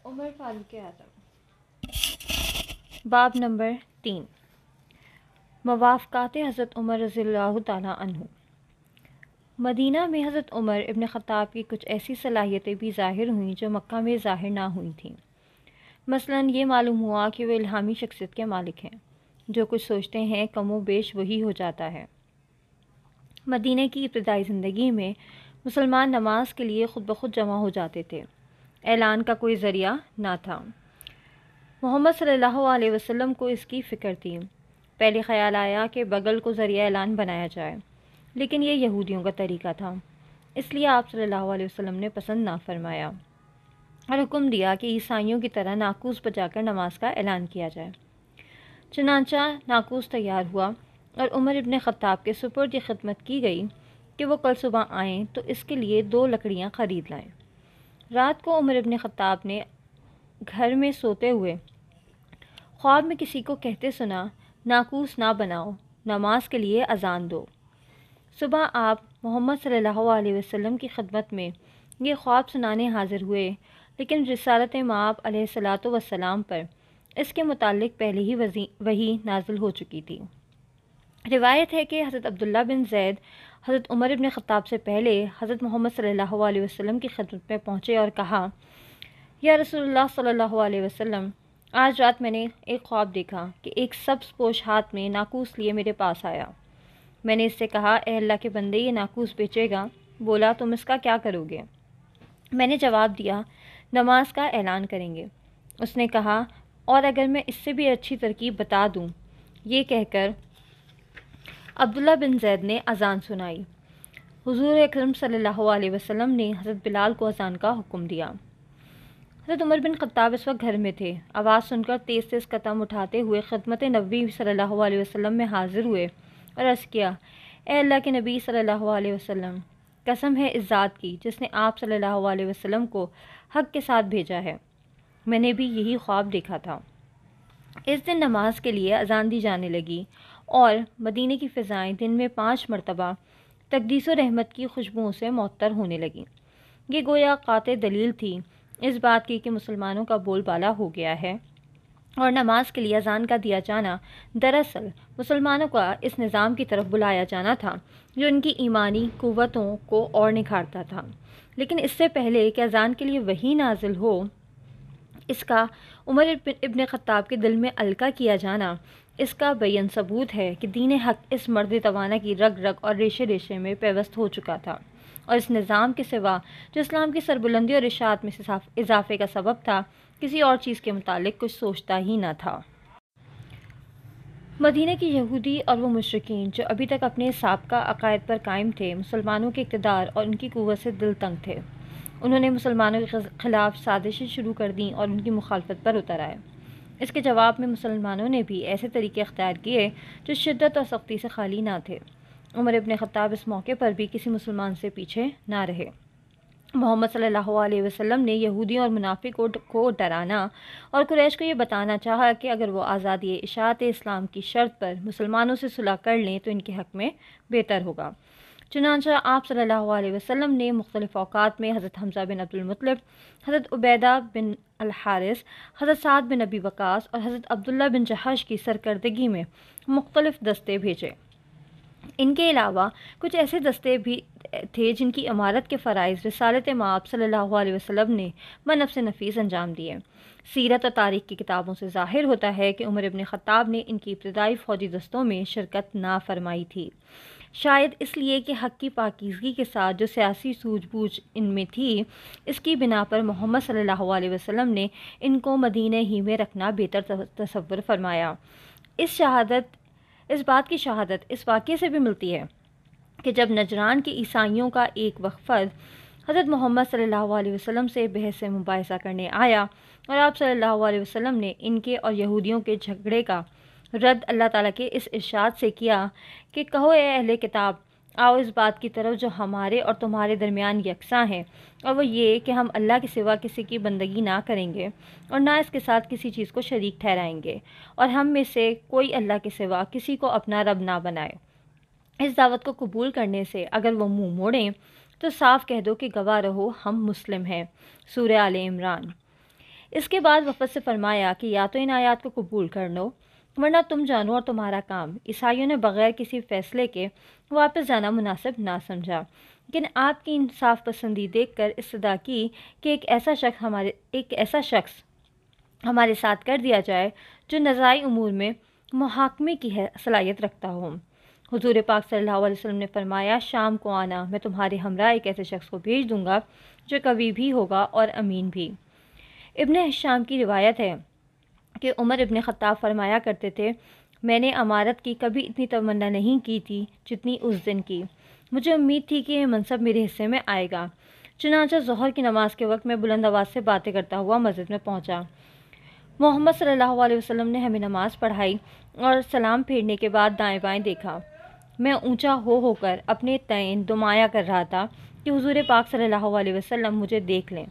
عمر فاروق اعظم۔ باب نمبر 3، موافقات حضرت عمر رضی اللہ تعالیٰ عنہ۔ مدینہ میں حضرت عمر ابن خطاب کی کچھ ایسی صلاحیتیں بھی ظاہر ہوئیں جو مکہ میں ظاہر نہ ہوئی تھیں۔ مثلاً یہ معلوم ہوا کہ وہ الہامی شخصیت کے مالک ہیں، جو کچھ سوچتے ہیں کم و بیش وہی ہو جاتا ہے۔ مدینہ کی ابتدائی زندگی میں مسلمان نماز کے لیے خود بخود جمع ہو جاتے تھے، اعلان کا کوئی ذریعہ نہ تھا۔ محمد صلی اللہ علیہ وسلم کو اس کی فکر تھی۔ پہلے خیال آیا کہ بغل کو ذریعہ اعلان بنایا جائے، لیکن یہ یہودیوں کا طریقہ تھا، اس لیے آپ صلی اللہ علیہ وسلم نے پسند نہ فرمایا اور حکم دیا کہ عیسائیوں کی طرح ناقوس بجا کر نماز کا اعلان کیا جائے۔ چنانچہ ناقوس تیار ہوا اور عمر ابن خطاب کے سپرد یہ خدمت کی گئی کہ وہ کل صبح آئیں تو اس کے لیے 2 لکڑیاں خرید لائیں۔ رات کو عمر ابن خطاب نے گھر میں سوتے ہوئے خواب میں کسی کو کہتے سنا، ناقوس نہ بناؤ، نماز کے لیے اذان دو۔ صبح آپ محمد صلی اللہ علیہ وسلم کی خدمت میں یہ خواب سنانے حاضر ہوئے، لیکن رسالت مآب علیہ الصلاۃ والسلام پر اس کے متعلق پہلے ہی وحی نازل ہو چکی تھی۔ روایت ہے کہ حضرت عبداللہ بن زید حضرت عمر ابن خطاب سے پہلے حضرت محمد صلی اللہ علیہ وسلم کی خدمت میں پہنچے اور کہا، یا رسول اللہ صلی اللہ علیہ وسلم، آج رات میں نے ایک خواب دیکھا کہ ایک سبز پوش ہاتھ میں ناقوس لیے میرے پاس آیا۔ میں نے اس سے کہا، اے اللہ کے بندے، یہ ناقوس بیچے گا؟ بولا، تم اس کا کیا کرو گے؟ میں نے جواب دیا، نماز کا اعلان کریں گے۔ اس نے کہا، اور اگر میں اس سے بھی اچھی ترکیب بتا دوں؟ یہ کہہ کر عبداللہ بن زید نے اذان سنائی۔ حضور اکرم صلی اللہ علیہ وسلم نے حضرت بلال کو اذان کا حکم دیا۔ حضرت عمر بن خطاب اس وقت گھر میں تھے۔ آواز سن کر تیز تیز قدم اٹھاتے ہوئے خدمت نبی صلی اللہ علیہ وسلم میں حاضر ہوئے اور عرض کیا، اے اللہ کے نبی صلی اللہ علیہ وسلم، قسم ہے اس ذات کی جس نے آپ صلی اللہ علیہ وسلم کو حق کے ساتھ بھیجا ہے، میں نے بھی یہی خواب دیکھا تھا۔ اس دن نماز کے لیے اذان دی جانے لگی اور مدینہ کی فضائیں دن میں 5 مرتبہ تقدیس و رحمت کی خوشبوؤں سے معطر ہونے لگیں۔ یہ گویا قاطع دلیل تھی اس بات کی کہ مسلمانوں کا بول بالا ہو گیا ہے، اور نماز کے لیے اذان کا دیا جانا دراصل مسلمانوں کا اس نظام کی طرف بلایا جانا تھا جو ان کی ایمانی قوتوں کو اور نکھارتا تھا۔ لیکن اس سے پہلے کہ اذان کے لیے وحی نازل ہو، اس کا عمر ابن خطاب کے دل میں القاء کیا جانا اس کا بیان ثبوت ہے کہ دین حق اس مرد توانا کی رگ رگ اور ریشے ریشے میں پیوست ہو چکا تھا، اور اس نظام کے سوا جو اسلام کی سربلندی اور اشاعت میں اضافے کا سبب تھا، کسی اور چیز کے متعلق کچھ سوچتا ہی نہ تھا۔ مدینہ کی یہودی اور وہ مشرکین جو ابھی تک اپنے سابقہ عقائد پر قائم تھے، مسلمانوں کے اقتدار اور ان کی قوت سے دل تنگ تھے۔ انہوں نے مسلمانوں کے خلاف سازشیں شروع کر دیں اور ان کی مخالفت پر اتر آئے۔ اس کے جواب میں مسلمانوں نے بھی ایسے طریقے اختیار کیے جو شدت اور سختی سے خالی نہ تھے۔ عمر ابن خطاب اس موقع پر بھی کسی مسلمان سے پیچھے نہ رہے۔ محمد صلی اللہ علیہ وسلم نے یہودیوں اور منافقوں کو ڈرانا اور قریش کو یہ بتانا چاہا کہ اگر وہ آزادی اشاعت اسلام کی شرط پر مسلمانوں سے صلح کر لیں تو ان کے حق میں بہتر ہوگا۔ چنانچہ آپ صلی اللہ علیہ وسلم نے مختلف اوقات میں حضرت حمزہ بن عبد المطلب، حضرت عبیدہ بن الحارث، حضرت سعد بن ابی وقاص اور حضرت عبداللہ بن جحش کی سرکردگی میں مختلف دستے بھیجے۔ ان کے علاوہ کچھ ایسے دستے بھی تھے جن کی امارت کے فرائض رسالت مآب صلی اللہ علیہ وسلم نے بنفس نفیس انجام دیے۔ سیرت اور تاریخ کی کتابوں سے ظاہر ہوتا ہے کہ عمر ابن خطاب نے ان کی ابتدائی فوجی دستوں میں شرکت نہ فرمائی تھی، شاید اس لیے کہ حق کی پاکیزگی کے ساتھ جو سیاسی سوجھ بوجھ ان میں تھی، اس کی بنا پر محمد صلی اللہ علیہ وسلم نے ان کو مدینہ ہی میں رکھنا بہتر تصور فرمایا۔ اس بات کی شہادت اس واقعے سے بھی ملتی ہے کہ جب نجران کے عیسائیوں کا ایک وفد حضرت محمد صلی اللہ علیہ وسلم سے بحث سے مباحثہ کرنے آیا اور آپ صلی اللہ علیہ وسلم نے ان کے اور یہودیوں کے جھگڑے کا رد اللہ تعالیٰ کے اس ارشاد سے کیا کہ کہو اے اہل کتاب، آؤ اس بات کی طرف جو ہمارے اور تمہارے درمیان یکساں ہے، اور وہ یہ کہ ہم اللہ کے سوا کسی کی بندگی نہ کریں گے اور نہ اس کے ساتھ کسی چیز کو شریک ٹھہرائیں گے، اور ہم میں سے کوئی اللہ کے سوا کسی کو اپنا رب نہ بنائے۔ اس دعوت کو قبول کرنے سے اگر وہ منہ موڑیں تو صاف کہہ دو کہ گواہ رہو ہم مسلم ہیں۔ سورہ آل عمران۔ اس کے بعد وفد سے فرمایا کہ یا تو ان آیات کو قبول کر لو ورنہ تم جانو اور تمہارا کام۔ عیسائیوں نے بغیر کسی فیصلے کے واپس جانا مناسب نہ سمجھا، لیکن آپ کی انصاف پسندی دیکھ کر استدعا کی کہ ایک ایسا شخص ہمارے ساتھ کر دیا جائے جو نزاعی امور میں محاکمے کی صلاحیت رکھتا ہو۔ حضور پاک صلی اللہ علیہ وسلم نے فرمایا، شام کو آنا، میں تمہارے ہمراہ ایک ایسے شخص کو بھیج دوں گا جو قوی بھی ہوگا اور امین بھی۔ ابن ہشام کی روایت ہے کہ عمر ابن خطاب فرمایا کرتے تھے، میں نے امارت کی کبھی اتنی تمنا نہیں کی تھی جتنی اس دن کی۔ مجھے امید تھی کہ یہ منصب میرے حصے میں آئے گا۔ چنانچہ ظہر کی نماز کے وقت میں بلند آواز سے باتیں کرتا ہوا مسجد میں پہنچا۔ محمد صلی اللہ علیہ وسلم نے ہمیں نماز پڑھائی اور سلام پھیرنے کے بعد دائیں بائیں دیکھا۔ میں اونچا ہو کر اپنے تئیں دمایا کر رہا تھا کہ حضور پاک صلی اللہ علیہ وسلم مجھے دیکھ لیں،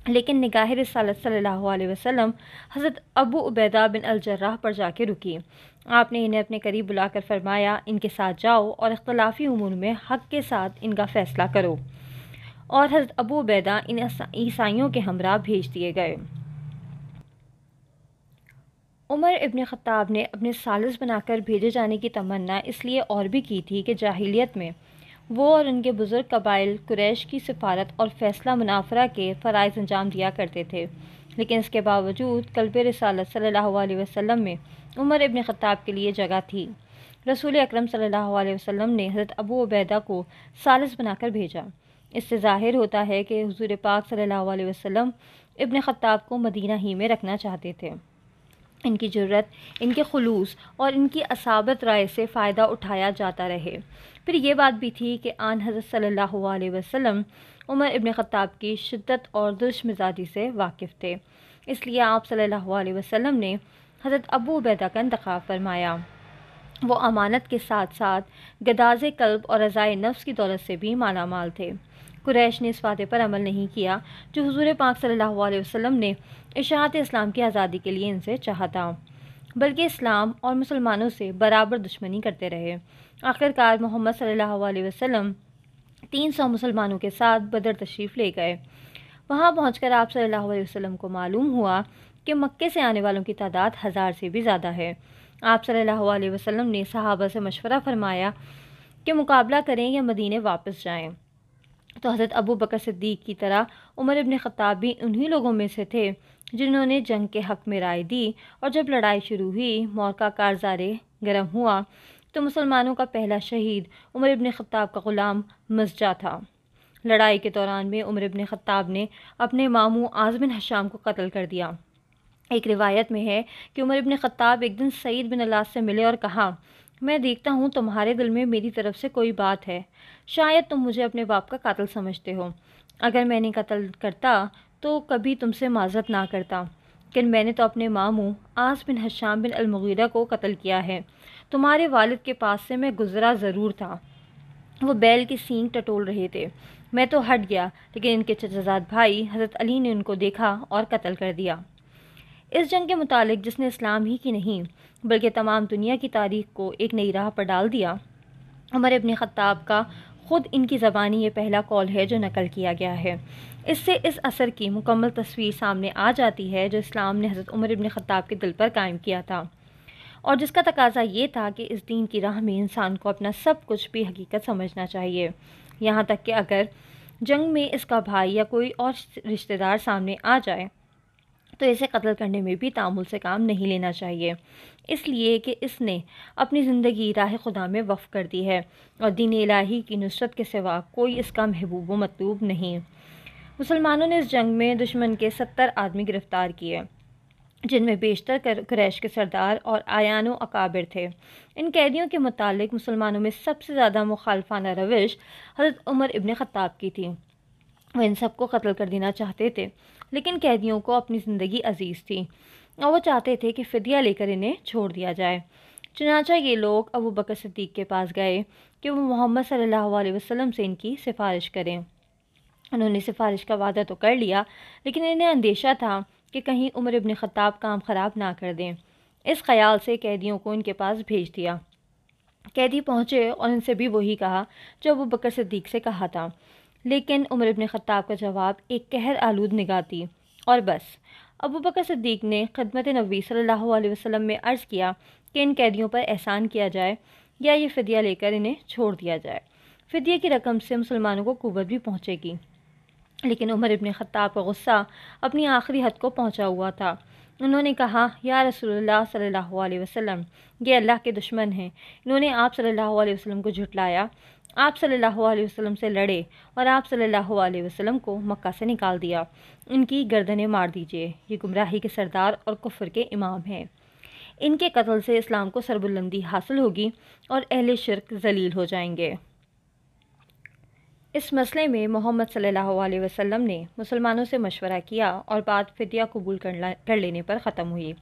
لیکن نگاہ رسالت صلی اللہ علیہ وسلم حضرت ابو عبیدہ بن الجراح پر جا کے رکی۔ آپ نے انہیں اپنے قریب بلا کر فرمایا، ان کے ساتھ جاؤ اور اختلافی امور میں حق کے ساتھ ان کا فیصلہ کرو، اور حضرت ابو عبیدہ ان عیسائیوں کے ہمراہ بھیج دیے گئے۔ عمر ابن خطاب نے اپنے ثالث بنا کر بھیجے جانے کی تمنا اس لیے اور بھی کی تھی کہ جاہلیت میں وہ اور ان کے بزرگ قبائل قریش کی سفارت اور فیصلہ منافرہ کے فرائض انجام دیا کرتے تھے، لیکن اس کے باوجود قلب رسالت صلی اللہ علیہ وسلم میں عمر ابن خطاب کے لیے جگہ تھی۔ رسول اکرم صلی اللہ علیہ وسلم نے حضرت ابو عبیدہ کو ثالث بنا کر بھیجا۔ اس سے ظاہر ہوتا ہے کہ حضور پاک صلی اللہ علیہ وسلم ابن خطاب کو مدینہ ہی میں رکھنا چاہتے تھے۔ ان کی جرت، ان کے خلوص اور ان کی اصابت رائے سے فائدہ اٹھایا جاتا رہے۔ پھر یہ بات بھی تھی کہ آن حضرت صلی اللہ علیہ وسلم عمر ابن خطاب کی شدت اور دلش مزاجی سے واقف تھے، اس لیے آپ صلی اللہ علیہ وسلم نے حضرت ابو عبیدہ کا انتخاب فرمایا۔ وہ امانت کے ساتھ ساتھ گداز قلب اور رضائے نفس کی دولت سے بھی مالا مال تھے۔ قریش نے اس وعدے پر عمل نہیں کیا جو حضور پاک صلی اللہ علیہ وسلم نے اشاعت اسلام کی آزادی کے لیے ان سے چاہا تھا، بلکہ اسلام اور مسلمانوں سے برابر دشمنی کرتے رہے۔ آخرکار محمد صلی اللہ علیہ وسلم 300 مسلمانوں کے ساتھ بدر تشریف لے گئے۔ وہاں پہنچ کر آپ صلی اللہ علیہ وسلم کو معلوم ہوا کہ مکے سے آنے والوں کی تعداد 1000 سے بھی زیادہ ہے۔ آپ صلی اللہ علیہ وسلم نے صحابہ سے مشورہ فرمایا کہ مقابلہ کریں یا مدینے واپس جائیں، تو حضرت ابو بکر صدیق کی طرح عمر ابن خطاب بھی انہی لوگوں میں سے تھے جنہوں نے جنگ کے حق میں رائے دی، اور جب لڑائی شروع ہوئی، موقع کارزارے گرم ہوا، تو مسلمانوں کا پہلا شہید عمر ابن خطاب کا غلام مزجہ تھا۔ لڑائی کے دوران میں عمر ابن خطاب نے اپنے ماموں عاص بن ہشام کو قتل کر دیا۔ ایک روایت میں ہے کہ عمر ابن خطاب ایک دن سعید بن العاص سے ملے اور کہا، میں دیکھتا ہوں تمہارے دل میں میری طرف سے کوئی بات ہے، شاید تم مجھے اپنے باپ کا قاتل سمجھتے ہو۔ اگر میں نے قتل کرتا تو کبھی تم سے معذرت نہ کرتا، لیکن میں نے تو اپنے ماموں عاص بن ہشام بن المغیرہ کو قتل کیا ہے۔ تمہارے والد کے پاس سے میں گزرا ضرور تھا، وہ بیل کی سینگ ٹٹول رہے تھے، میں تو ہٹ گیا، لیکن ان کے چچا زاد بھائی حضرت علی نے ان کو دیکھا اور قتل کر دیا۔ اس جنگ کے متعلق جس نے اسلام ہی کی نہیں بلکہ تمام دنیا کی تاریخ کو ایک نئی راہ پر ڈال دیا، عمر ابن خطاب کا خود ان کی زبانی یہ پہلا قول ہے جو نقل کیا گیا ہے۔ اس سے اس اثر کی مکمل تصویر سامنے آ جاتی ہے جو اسلام نے حضرت عمر ابن خطاب کے دل پر قائم کیا تھا، اور جس کا تقاضا یہ تھا کہ اس دین کی راہ میں انسان کو اپنا سب کچھ بھی حقیقت سمجھنا چاہیے، یہاں تک کہ اگر جنگ میں اس کا بھائی یا کوئی اور رشتہ دار سامنے آ جائے تو اسے قتل کرنے میں بھی تعامل سے کام نہیں لینا چاہیے، اس لیے کہ اس نے اپنی زندگی راہ خدا میں وقف کر دی ہے، اور دین الہی کی نصرت کے سوا کوئی اس کا محبوب و مطلوب نہیں۔ مسلمانوں نے اس جنگ میں دشمن کے 70 آدمی گرفتار کیے، جن میں بیشتر قریش کے سردار اور اعیان و اکابر تھے۔ ان قیدیوں کے متعلق مسلمانوں میں سب سے زیادہ مخالفانہ روش حضرت عمر ابن خطاب کی تھی۔ وہ ان سب کو قتل کر دینا چاہتے تھے، لیکن قیدیوں کو اپنی زندگی عزیز تھی، اور وہ چاہتے تھے کہ فدیہ لے کر انہیں چھوڑ دیا جائے۔ چنانچہ یہ لوگ ابو بکر صدیق کے پاس گئے کہ وہ محمد صلی اللہ علیہ وسلم سے ان کی سفارش کریں۔ انہوں نے سفارش کا وعدہ تو کر لیا، لیکن انہیں اندیشہ تھا کہ کہیں عمر ابن خطاب کام خراب نہ کر دیں۔ اس خیال سے قیدیوں کو ان کے پاس بھیج دیا۔ قیدی پہنچے اور ان سے بھی وہی کہا جو ابو بکر صدیق سے کہا تھا، لیکن عمر ابن خطاب کا جواب ایک قہر آلود نگاہ تھی، اور بس ابو بکر صدیق نے خدمت نبی صلی اللہ علیہ وسلم میں عرض کیا کہ ان قیدیوں پر احسان کیا جائے یا یہ فدیہ لے کر انہیں چھوڑ دیا جائے۔ فدیے کی رقم سے مسلمانوں کو قوت بھی پہنچے گی، لیکن عمر ابن خطاب کا غصہ اپنی آخری حد کو پہنچا ہوا تھا۔ انہوں نے کہا، یا رسول اللہ صلی اللہ علیہ وسلم، یہ اللہ کے دشمن ہیں، انہوں نے آپ صلی اللہ علیہ وسلم کو جھٹلایا، آپ صلی اللہ علیہ وسلم سے لڑے اور آپ صلی اللہ علیہ وسلم کو مکہ سے نکال دیا۔ ان کی گردنیں مار دیجیے، یہ گمراہی کے سردار اور کفر کے امام ہیں۔ ان کے قتل سے اسلام کو سربلندی حاصل ہوگی اور اہل شرک ذلیل ہو جائیں گے۔ اس مسئلے میں محمد صلی اللہ علیہ وسلم نے مسلمانوں سے مشورہ کیا اور بات فدیہ قبول کر لینے پر ختم ہوئی۔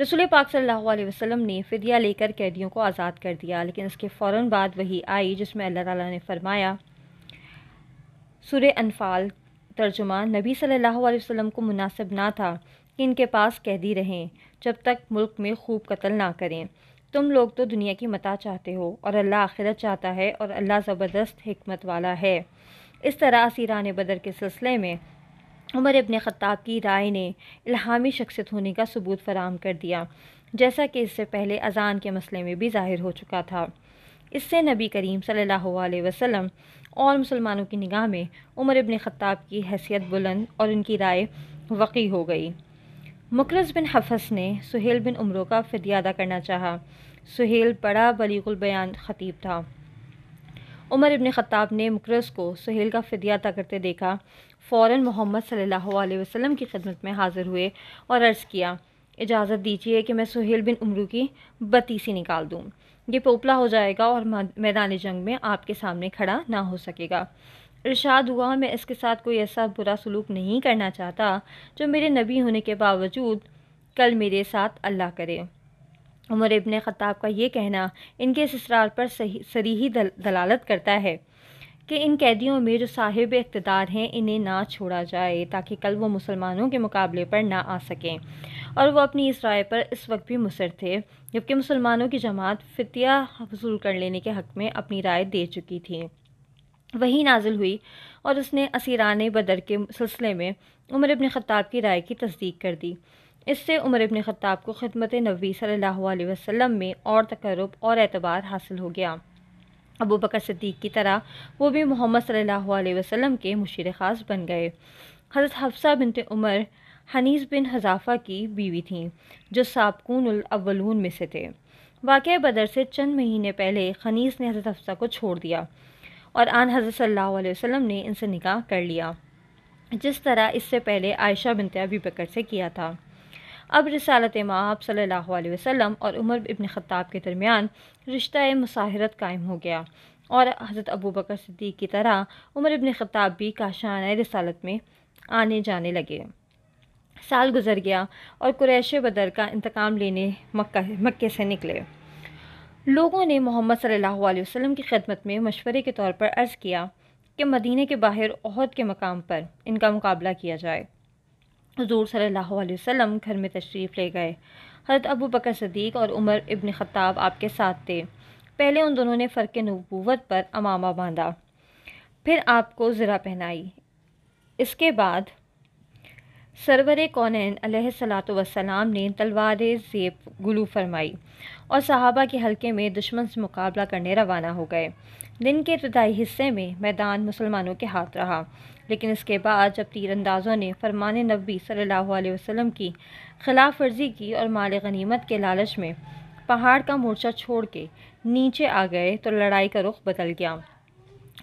رسول پاک صلی اللہ علیہ وسلم نے فدیہ لے کر قیدیوں کو آزاد کر دیا، لیکن اس کے فوراً بعد وحی آئی جس میں اللہ تعالیٰ نے فرمایا، سورہ انفال، ترجمہ: نبی صلی اللہ علیہ وسلم کو مناسب نہ تھا کہ ان کے پاس قیدی رہیں جب تک ملک میں خوب قتل نہ کریں۔ تم لوگ تو دنیا کی متاع چاہتے ہو اور اللہ آخرت چاہتا ہے، اور اللہ زبردست حکمت والا ہے۔ اس طرح اسیران بدر کے سلسلے میں عمر ابن خطاب کی رائے نے الہامی شخصیت ہونے کا ثبوت فراہم کر دیا، جیسا کہ اس سے پہلے اذان کے مسئلے میں بھی ظاہر ہو چکا تھا۔ اس سے نبی کریم صلی اللہ علیہ وسلم اور مسلمانوں کی نگاہ میں عمر ابن خطاب کی حیثیت بلند اور ان کی رائے وقی ہو گئی۔ مکرز بن حفص نے سہیل بن عمرو کا فدیہ ادا کرنا چاہا۔ سہیل بڑا بلیغ البیان خطیب تھا۔ عمر ابن خطاب نے مکرز کو سہیل کا فدیہ ادا کرتے دیکھا، فوراً محمد صلی اللہ علیہ وسلم کی خدمت میں حاضر ہوئے اور عرض کیا، اجازت دیجیے کہ میں سہیل بن عمرو کی بتیسی نکال دوں، یہ پوپلا ہو جائے گا اور میدان جنگ میں آپ کے سامنے کھڑا نہ ہو سکے گا۔ ارشاد ہوا، میں اس کے ساتھ کوئی ایسا برا سلوک نہیں کرنا چاہتا جو میرے نبی ہونے کے باوجود کل میرے ساتھ اللہ کرے۔ عمر ابن خطاب کا یہ کہنا ان کے اس اصرار پر صریحی دلالت کرتا ہے کہ ان قیدیوں میں جو صاحب اقتدار ہیں انہیں نہ چھوڑا جائے تاکہ کل وہ مسلمانوں کے مقابلے پر نہ آ سکیں، اور وہ اپنی اس رائے پر اس وقت بھی مصر تھے جبکہ مسلمانوں کی جماعت فدیہ وصول کر لینے کے حق میں اپنی رائے دے چکی تھی۔ وہی نازل ہوئی اور اس نے اسیران بدر کے سلسلے میں عمر ابن خطاب کی رائے کی تصدیق کر دی۔ اس سے عمر ابن خطاب کو خدمت نبی صلی اللہ علیہ وسلم میں اور تقرب اور اعتبار حاصل ہو گیا۔ ابو بکر صدیق کی طرح وہ بھی محمد صلی اللہ علیہ وسلم کے مشیر خاص بن گئے۔ حضرت حفصہ بنت عمر حنیز بن حذافہ کی بیوی تھیں، جو سابقون الاولون میں سے تھے۔ واقعہ بدر سے چند مہینے پہلے حنیز نے حضرت حفصہ کو چھوڑ دیا اور آن حضرت صلی اللہ علیہ وسلم نے ان سے نکاح کر لیا، جس طرح اس سے پہلے عائشہ بنت ابی بکر سے کیا تھا۔ اب رسالت مآب صلی اللہ علیہ وسلم اور عمر ابن خطاب کے درمیان رشتہ مصاہرت قائم ہو گیا، اور حضرت ابو بکر صدیق کی طرح عمر ابن خطاب بھی کاشانہ رسالت میں آنے جانے لگے۔ سال گزر گیا اور قریش بدر کا انتقام لینے مکے سے نکلے۔ لوگوں نے محمد صلی اللہ علیہ وسلم کی خدمت میں مشورے کے طور پر عرض کیا کہ مدینے کے باہر احد کے مقام پر ان کا مقابلہ کیا جائے۔ حضور صلی اللہ علیہ وسلم گھر میں تشریف لے گئے۔ حضرت ابو بکر صدیق اور عمر ابن خطاب آپ کے ساتھ تھے۔ پہلے ان دونوں نے فرق نبوت پر امامہ باندھا، پھر آپ کو زرہ پہنائی۔ اس کے بعد سرور کونین علیہ الصلاۃ والسلام نے تلوار زیب گلو فرمائی اور صحابہ کے حلقے میں دشمن سے مقابلہ کرنے روانہ ہو گئے۔ دن کے ابتدائی حصے میں میدان مسلمانوں کے ہاتھ رہا، لیکن اس کے بعد جب تیر اندازوں نے فرمان نبی صلی اللہ علیہ وسلم کی خلاف ورزی کی اور مال غنیمت کے لالچ میں پہاڑ کا مورچہ چھوڑ کے نیچے آ گئے تو لڑائی کا رخ بدل گیا۔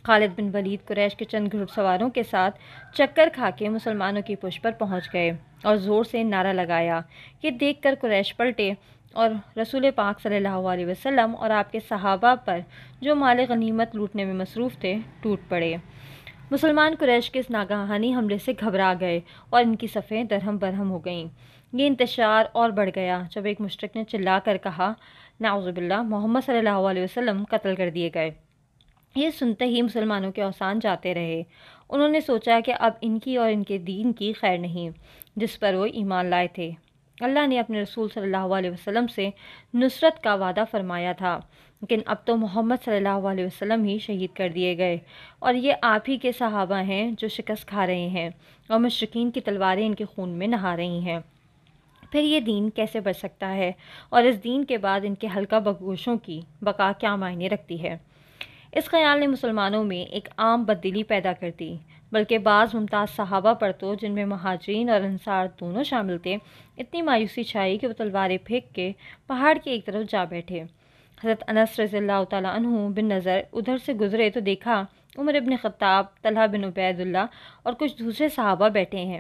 خالد بن ولید قریش کے چند گھڑ سواروں کے ساتھ چکر کھا کے مسلمانوں کی پشت پر پہنچ گئے اور زور سے نعرہ لگایا۔ یہ دیکھ کر قریش پلٹے اور رسول پاک صلی اللہ علیہ وسلم اور آپ کے صحابہ پر جو مال غنیمت لوٹنے میں مصروف تھے ٹوٹ پڑے۔ مسلمان قریش کے اس ناگہانی حملے سے گھبرا گئے اور ان کی صفیں درہم برہم ہو گئیں۔ یہ انتشار اور بڑھ گیا جب ایک مشرک نے چلا کر کہا، نعوذ باللہ، محمد صلی اللہ علیہ وسلم قتل کر دیے گئے۔ یہ سنتے ہی مسلمانوں کے اوسان جاتے رہے۔ انہوں نے سوچا کہ اب ان کی اور ان کے دین کی خیر نہیں جس پر وہ ایمان لائے تھے۔ اللہ نے اپنے رسول صلی اللہ علیہ وسلم سے نصرت کا وعدہ فرمایا تھا۔ لیکن اب تو محمد صلی اللہ علیہ وسلم ہی شہید کر دیے گئے، اور یہ آپ ہی کے صحابہ ہیں جو شکست کھا رہے ہیں اور مشرکین کی تلواریں ان کے خون میں نہا رہی ہیں۔ پھر یہ دین کیسے بچ سکتا ہے، اور اس دین کے بعد ان کے حلقہ بگوشوں کی بقا کیا معنی رکھتی ہے؟ اس خیال نے مسلمانوں میں ایک عام بددلی پیدا کر دی، بلکہ بعض ممتاز صحابہ پر تو، جن میں مہاجرین اور انصار دونوں شامل تھے، اتنی مایوسی چھائی کہ وہ تلواریں پھینک کے پہاڑ کی ایک طرف جا بیٹھے۔ حضرت انس رضی اللہ تعالیٰ عنہ بن نظر ادھر سے گزرے تو دیکھا عمر ابن خطاب، طلحہ بن عبید اللہ اور کچھ دوسرے صحابہ بیٹھے ہیں۔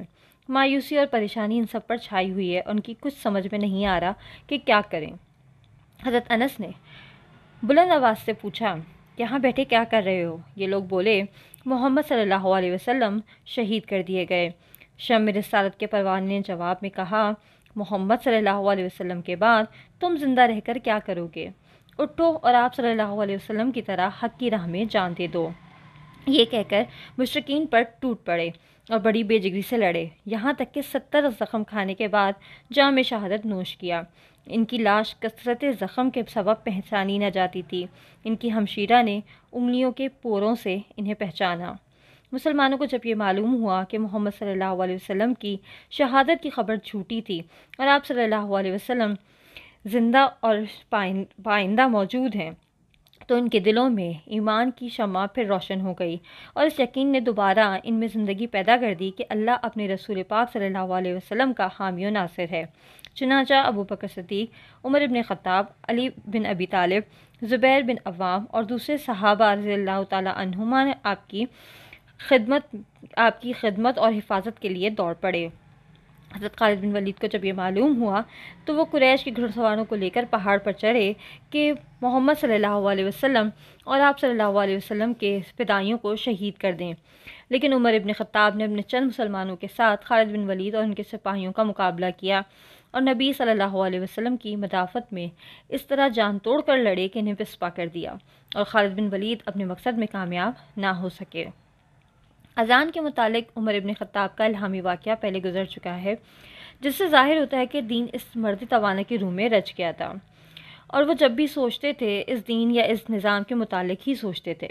مایوسی اور پریشانی ان سب پر چھائی ہوئی ہے، اور ان کی کچھ سمجھ میں نہیں آ رہا کہ کیا کریں۔ حضرت انس نے بلند آواز سے پوچھا، یہاں بیٹھے کیا کر رہے ہو؟ یہ لوگ بولے، محمد صلی اللہ علیہ وسلم شہید کر دیے گئے۔ شمع رسالت کے پروانے نے جواب میں کہا، محمد صلی اللہ علیہ وسلم کے بعد تم زندہ رہ کر کیا کرو گے؟ اٹھو اور آپ صلی اللہ علیہ وسلم کی طرح حق کی راہ میں جان دے دو۔ یہ کہہ کر مشرکین پر ٹوٹ پڑے اور بڑی بے جگری سے لڑے، یہاں تک کہ 70 زخم کھانے کے بعد جام شہادت نوش کیا۔ ان کی لاش کثرت زخم کے سبب پہچانی نہ جاتی تھی۔ ان کی ہمشیرہ نے انگلیوں کے پوروں سے انہیں پہچانا۔ مسلمانوں کو جب یہ معلوم ہوا کہ محمد صلی اللہ علیہ وسلم کی شہادت کی خبر جھوٹی تھی اور آپ صلی اللہ علیہ وسلم زندہ اور پائندہ موجود ہیں، تو ان کے دلوں میں ایمان کی شمع پھر روشن ہو گئی، اور اس یقین نے دوبارہ ان میں زندگی پیدا کر دی کہ اللہ اپنے رسول پاک صلی اللہ علیہ وسلم کا حامی و ناصر ہے۔ چنانچہ ابو بکر صدیق، عمر بن خطاب، علی بن ابی طالب، زبیر بن عوام اور دوسرے صحابہ رضی اللہ تعالیٰ عنہما نے آپ کی خدمت اور حفاظت کے لیے دوڑ پڑے۔ حضرت خالد بن ولید کو جب یہ معلوم ہوا تو وہ قریش کے گھڑ سواروں کو لے کر پہاڑ پر چڑھے کہ محمد صلی اللہ علیہ وسلم اور آپ صلی اللہ علیہ وسلم کے فدائیوں کو شہید کر دیں، لیکن عمر ابن خطاب نے اپنے چند مسلمانوں کے ساتھ خالد بن ولید اور ان کے سپاہیوں کا مقابلہ کیا، اور نبی صلی اللہ علیہ وسلم کی مدافعت میں اس طرح جان توڑ کر لڑے کہ انہیں پسپا کر دیا، اور خالد بن ولید اپنے مقصد میں کامیاب نہ ہو سکے۔ اذان کے متعلق عمر ابن خطاب کا الہامی واقعہ پہلے گزر چکا ہے، جس سے ظاہر ہوتا ہے کہ دین اس مرد توانا کی روح میں رچ گیا تھا، اور وہ جب بھی سوچتے تھے اس دین یا اس نظام کے متعلق ہی سوچتے تھے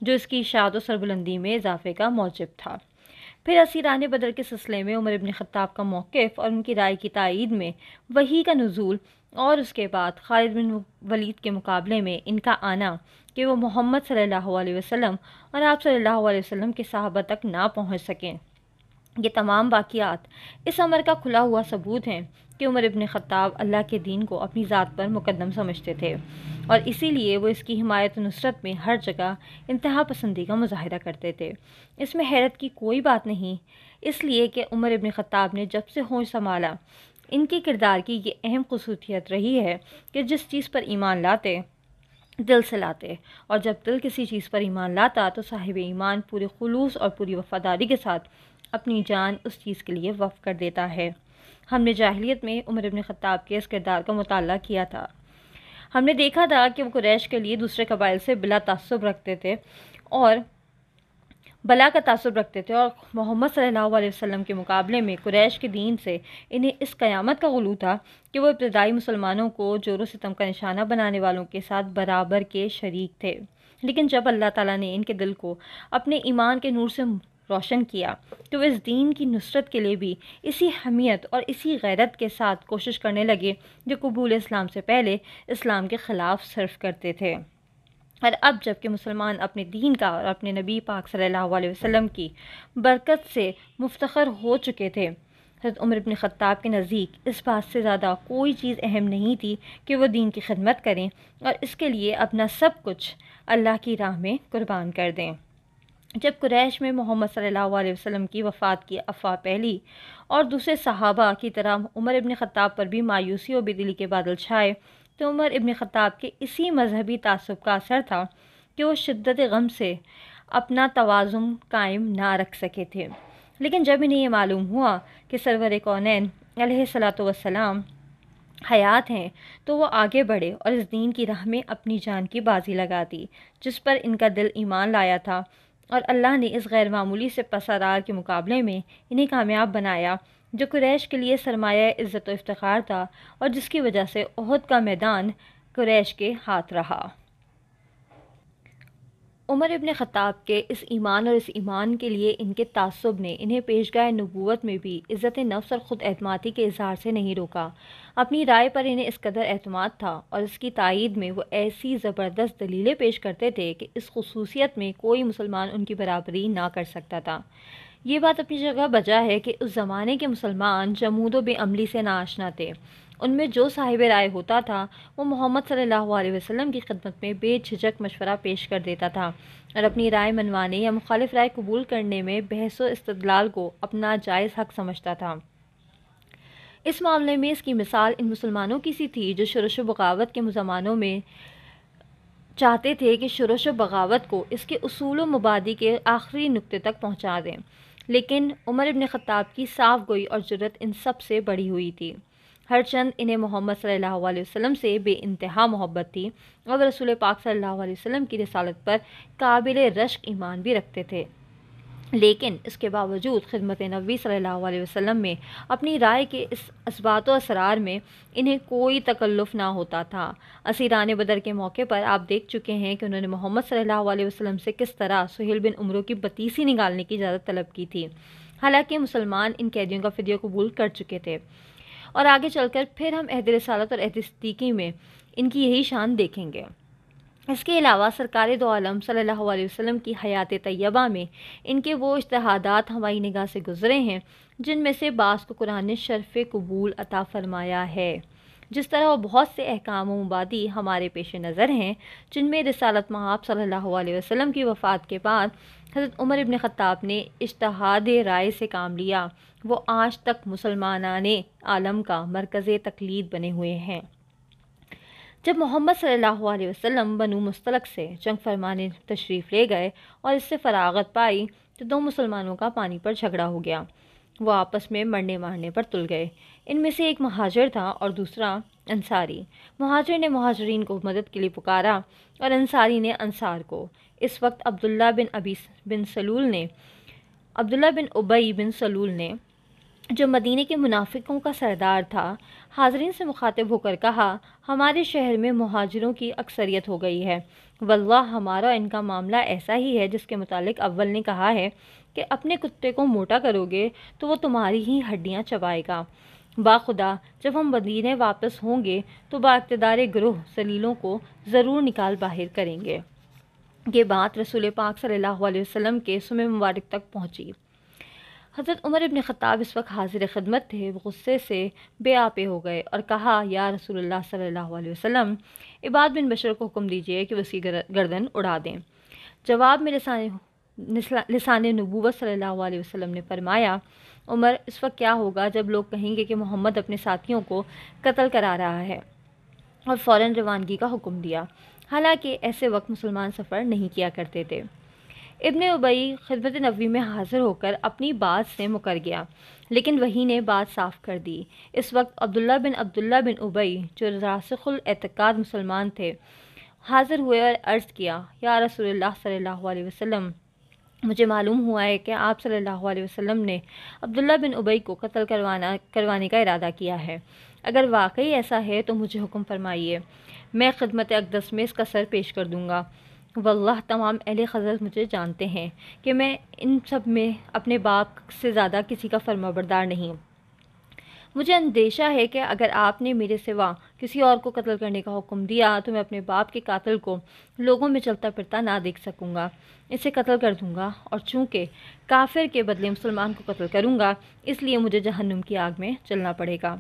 جو اس کی اشاعت و سربلندی میں اضافے کا موجب تھا۔ پھر اسیران بدر کے سلسلے میں عمر ابن خطاب کا موقف اور ان کی رائے کی تائید میں وحی کا نزول، اور اس کے بعد خالد بن ولید کے مقابلے میں ان کا آنا کہ وہ محمد صلی اللہ علیہ وسلم اور آپ صلی اللہ علیہ وسلم کے صحابہ تک نہ پہنچ سکیں، یہ تمام واقعات اس امر کا کھلا ہوا ثبوت ہیں کہ عمر ابن خطاب اللہ کے دین کو اپنی ذات پر مقدم سمجھتے تھے، اور اسی لیے وہ اس کی حمایت و نصرت میں ہر جگہ انتہا پسندی کا مظاہرہ کرتے تھے۔ اس میں حیرت کی کوئی بات نہیں، اس لیے کہ عمر ابن خطاب نے جب سے ہوش سنبھالا، ان کے کردار کی یہ اہم خصوصیت رہی ہے کہ جس چیز پر ایمان لاتے دل سے لاتے، اور جب دل کسی چیز پر ایمان لاتا تو صاحب ایمان پورے خلوص اور پوری وفاداری کے ساتھ اپنی جان اس چیز کے لیے وقف کر دیتا ہے۔ ہم نے جاہلیت میں عمر ابن خطاب کے اس کردار کا مطالعہ کیا تھا۔ ہم نے دیکھا تھا کہ وہ قریش کے لیے دوسرے قبائل سے بلا تعصب رکھتے تھے اور محمد صلی اللہ علیہ وسلم کے مقابلے میں قریش کے دین سے انہیں اس قیامت کا غلو تھا کہ وہ ابتدائی مسلمانوں کو جور و ستم کا نشانہ بنانے والوں کے ساتھ برابر کے شریک تھے، لیکن جب اللہ تعالیٰ نے ان کے دل کو اپنے ایمان کے نور سے روشن کیا تو وہ اس دین کی نصرت کے لیے بھی اسی حمیت اور اسی غیرت کے ساتھ کوشش کرنے لگے جو قبول اسلام سے پہلے اسلام کے خلاف صرف کرتے تھے۔ اور اب جب کہ مسلمان اپنے دین کا اور اپنے نبی پاک صلی اللہ علیہ وسلم کی برکت سے مفتخر ہو چکے تھے، حضرت عمر بن خطاب کے نزدیک اس بات سے زیادہ کوئی چیز اہم نہیں تھی کہ وہ دین کی خدمت کریں اور اس کے لیے اپنا سب کچھ اللہ کی راہ میں قربان کر دیں۔ جب قریش میں محمد صلی اللہ علیہ وسلم کی وفات کی افواہ پھیلی اور دوسرے صحابہ کی طرح عمر ابن خطاب پر بھی مایوسی و بدلی کے بادل چھائے، تو عمر ابن خطاب کے اسی مذہبی تعصب کا اثر تھا کہ وہ شدت غم سے اپنا توازن قائم نہ رکھ سکے تھے، لیکن جب انہیں یہ معلوم ہوا کہ سرور کونین علیہ الصلاۃ والسلام حیات ہیں تو وہ آگے بڑھے اور اس دین کی راہ میں اپنی جان کی بازی لگا دی جس پر ان کا دل ایمان لایا تھا، اور اللہ نے اس غیر معمولی سے پسرار کے مقابلے میں انہیں کامیاب بنایا جو قریش کے لیے سرمایہ عزت و افتخار تھا اور جس کی وجہ سے احد کا میدان قریش کے ہاتھ رہا۔ عمر ابن خطاب کے اس ایمان اور اس ایمان کے لیے ان کے تعصب نے انہیں پیشگاہ نبوت میں بھی عزت نفس اور خود اعتمادی کے اظہار سے نہیں روکا۔ اپنی رائے پر انہیں اس قدر اعتماد تھا اور اس کی تائید میں وہ ایسی زبردست دلیلیں پیش کرتے تھے کہ اس خصوصیت میں کوئی مسلمان ان کی برابری نہ کر سکتا تھا۔ یہ بات اپنی جگہ بجا ہے کہ اس زمانے کے مسلمان جمود و بے عملی سے ناآشنا تھے۔ ان میں جو صاحب رائے ہوتا تھا وہ محمد صلی اللہ علیہ وسلم کی خدمت میں بے جھجک مشورہ پیش کر دیتا تھا اور اپنی رائے منوانے یا مخالف رائے قبول کرنے میں بحث و استدلال کو اپنا جائز حق سمجھتا تھا۔ اس معاملے میں اس کی مثال ان مسلمانوں کی سی تھی جو شورش و بغاوت کے زمانوں میں چاہتے تھے کہ شورش و بغاوت کو اس کے اصول و مبادی کے آخری نقطے تک پہنچا دیں، لیکن عمر ابن خطاب کی صاف گوئی اور جرأت ان سب سے بڑی ہوئی تھی۔ ہر چند انہیں محمد صلی اللہ علیہ وسلم سے بے انتہا محبت تھی اور رسول پاک صلی اللہ علیہ وسلم کی رسالت پر قابل رشک ایمان بھی رکھتے تھے، لیکن اس کے باوجود خدمت نبی صلی اللہ علیہ وسلم میں اپنی رائے کے اس اثبات و اسرار میں انہیں کوئی تکلف نہ ہوتا تھا۔ اسیران بدر کے موقع پر آپ دیکھ چکے ہیں کہ انہوں نے محمد صلی اللہ علیہ وسلم سے کس طرح سہیل بن عمرو کی بتیسی نکالنے کی اجازت طلب کی تھی، حالانکہ مسلمان ان قیدیوں کا فدیہ قبول کر چکے تھے، اور آگے چل کر پھر ہم عہد رسالت اور عہد صدیقی میں ان کی یہی شان دیکھیں گے۔ اس کے علاوہ سرکار دو عالم صلی اللہ علیہ وسلم کی حیات طیبہ میں ان کے وہ اجتہادات ہماری نگاہ سے گزرے ہیں جن میں سے بعض کو قرآن نے شرف قبول عطا فرمایا ہے، جس طرح وہ بہت سے احکام و مبادی ہمارے پیش نظر ہیں جن میں رسالت مآب صلی اللہ علیہ وسلم کی وفات کے بعد حضرت عمر ابن خطاب نے اجتہاد رائے سے کام لیا، وہ آج تک مسلمانان عالم کا مرکز تقلید بنے ہوئے ہیں۔ جب محمد صلی اللہ علیہ وسلم بنو مستلق سے جنگ فرمانے تشریف لے گئے اور اس سے فراغت پائی تو دو مسلمانوں کا پانی پر جھگڑا ہو گیا۔ وہ آپس میں مرنے مارنے پر تل گئے۔ ان میں سے ایک مہاجر تھا اور دوسرا انصاری۔ مہاجر نے مہاجرین کو مدد کے لیے پکارا اور انصاری نے انصار کو۔ اس وقت عبداللہ بن ابی بن سلول نے جو مدینے کے منافقوں کا سردار تھا، حاضرین سے مخاطب ہو کر کہا، ہمارے شہر میں مہاجروں کی اکثریت ہو گئی ہے، واللہ ہمارا ان کا معاملہ ایسا ہی ہے جس کے متعلق اول نے کہا ہے کہ اپنے کتے کو موٹا کرو گے تو وہ تمہاری ہی ہڈیاں چبائے گا۔ باخدا جب ہم مدینے واپس ہوں گے تو با اقتدار گروہ ذلیلوں کو ضرور نکال باہر کریں گے۔ یہ بات رسول پاک صلی اللہ علیہ وسلم کے سمع مبارک تک پہنچی۔ حضرت عمر ابن خطاب اس وقت حاضر خدمت تھے۔ وہ غصے سے بے آپے ہو گئے اور کہا، یا رسول اللہ صلی اللہ علیہ وسلم، عباد بن بشر کو حکم دیجیے کہ وہ اس کی گردن اڑا دیں۔ جواب میں لسان نبوت صلی اللہ علیہ وسلم نے فرمایا، عمر، اس وقت کیا ہوگا جب لوگ کہیں گے کہ محمد اپنے ساتھیوں کو قتل کرا رہا ہے، اور فوراً روانگی کا حکم دیا، حالانکہ ایسے وقت مسلمان سفر نہیں کیا کرتے تھے۔ ابن ابی خدمت نبوی میں حاضر ہو کر اپنی بات سے مکر گیا، لیکن وحی نے بات صاف کر دی۔ اس وقت عبداللہ بن ابی جو راسخ الاعتقاد مسلمان تھے حاضر ہوئے اور عرض کیا، یا رسول اللہ صلی اللہ علیہ وسلم، مجھے معلوم ہوا ہے کہ آپ صلی اللہ علیہ وسلم نے عبداللہ بن ابی کو قتل کروانے کا ارادہ کیا ہے۔ اگر واقعی ایسا ہے تو مجھے حکم فرمائیے، میں خدمت اقدس میں اس کا سر پیش کر دوں گا۔ واللہ تمام اہل خزر مجھے جانتے ہیں کہ میں ان سب میں اپنے باپ سے زیادہ کسی کا فرمانبردار نہیں۔ مجھے اندیشہ ہے کہ اگر آپ نے میرے سوا کسی اور کو قتل کرنے کا حکم دیا تو میں اپنے باپ کے قاتل کو لوگوں میں چلتا پھرتا نہ دیکھ سکوں گا، اسے قتل کر دوں گا، اور چونکہ کافر کے بدلے مسلمان کو قتل کروں گا اس لیے مجھے جہنم کی آگ میں چلنا پڑے گا۔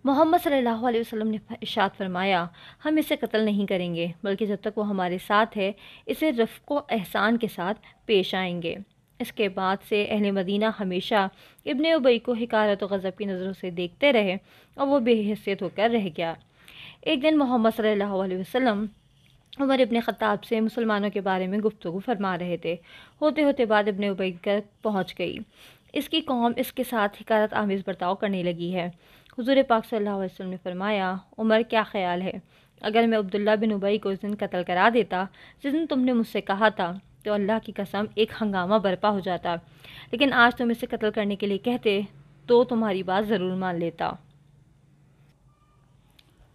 محمد صلی اللہ علیہ وسلم نے ارشاد فرمایا، ہم اسے قتل نہیں کریں گے، بلکہ جب تک وہ ہمارے ساتھ ہے اسے رفق و احسان کے ساتھ پیش آئیں گے۔ اس کے بعد سے اہل مدینہ ہمیشہ ابن ابی کو حقارت و غضب کی نظروں سے دیکھتے رہے اور وہ بے حیثیت ہو کر رہ گیا۔ ایک دن محمد صلی اللہ علیہ وسلم عمر ابن خطاب سے مسلمانوں کے بارے میں گفتگو فرما رہے تھے۔ ہوتے ہوتے بعد ابن ابی تک پہنچ گئی۔ اس کی قوم اس کے ساتھ حقارت آمیز برتاؤ کرنے لگی ہے۔ حضور پاک صلی اللہ علیہ وسلم نے فرمایا، عمر کیا خیال ہے، اگر میں عبداللہ بن ابی کو اس دن قتل کرا دیتا جس دن تم نے مجھ سے کہا تھا، تو اللہ کی قسم ایک ہنگامہ برپا ہو جاتا، لیکن آج تم اسے قتل کرنے کے لیے کہتے تو تمہاری بات ضرور مان لیتا۔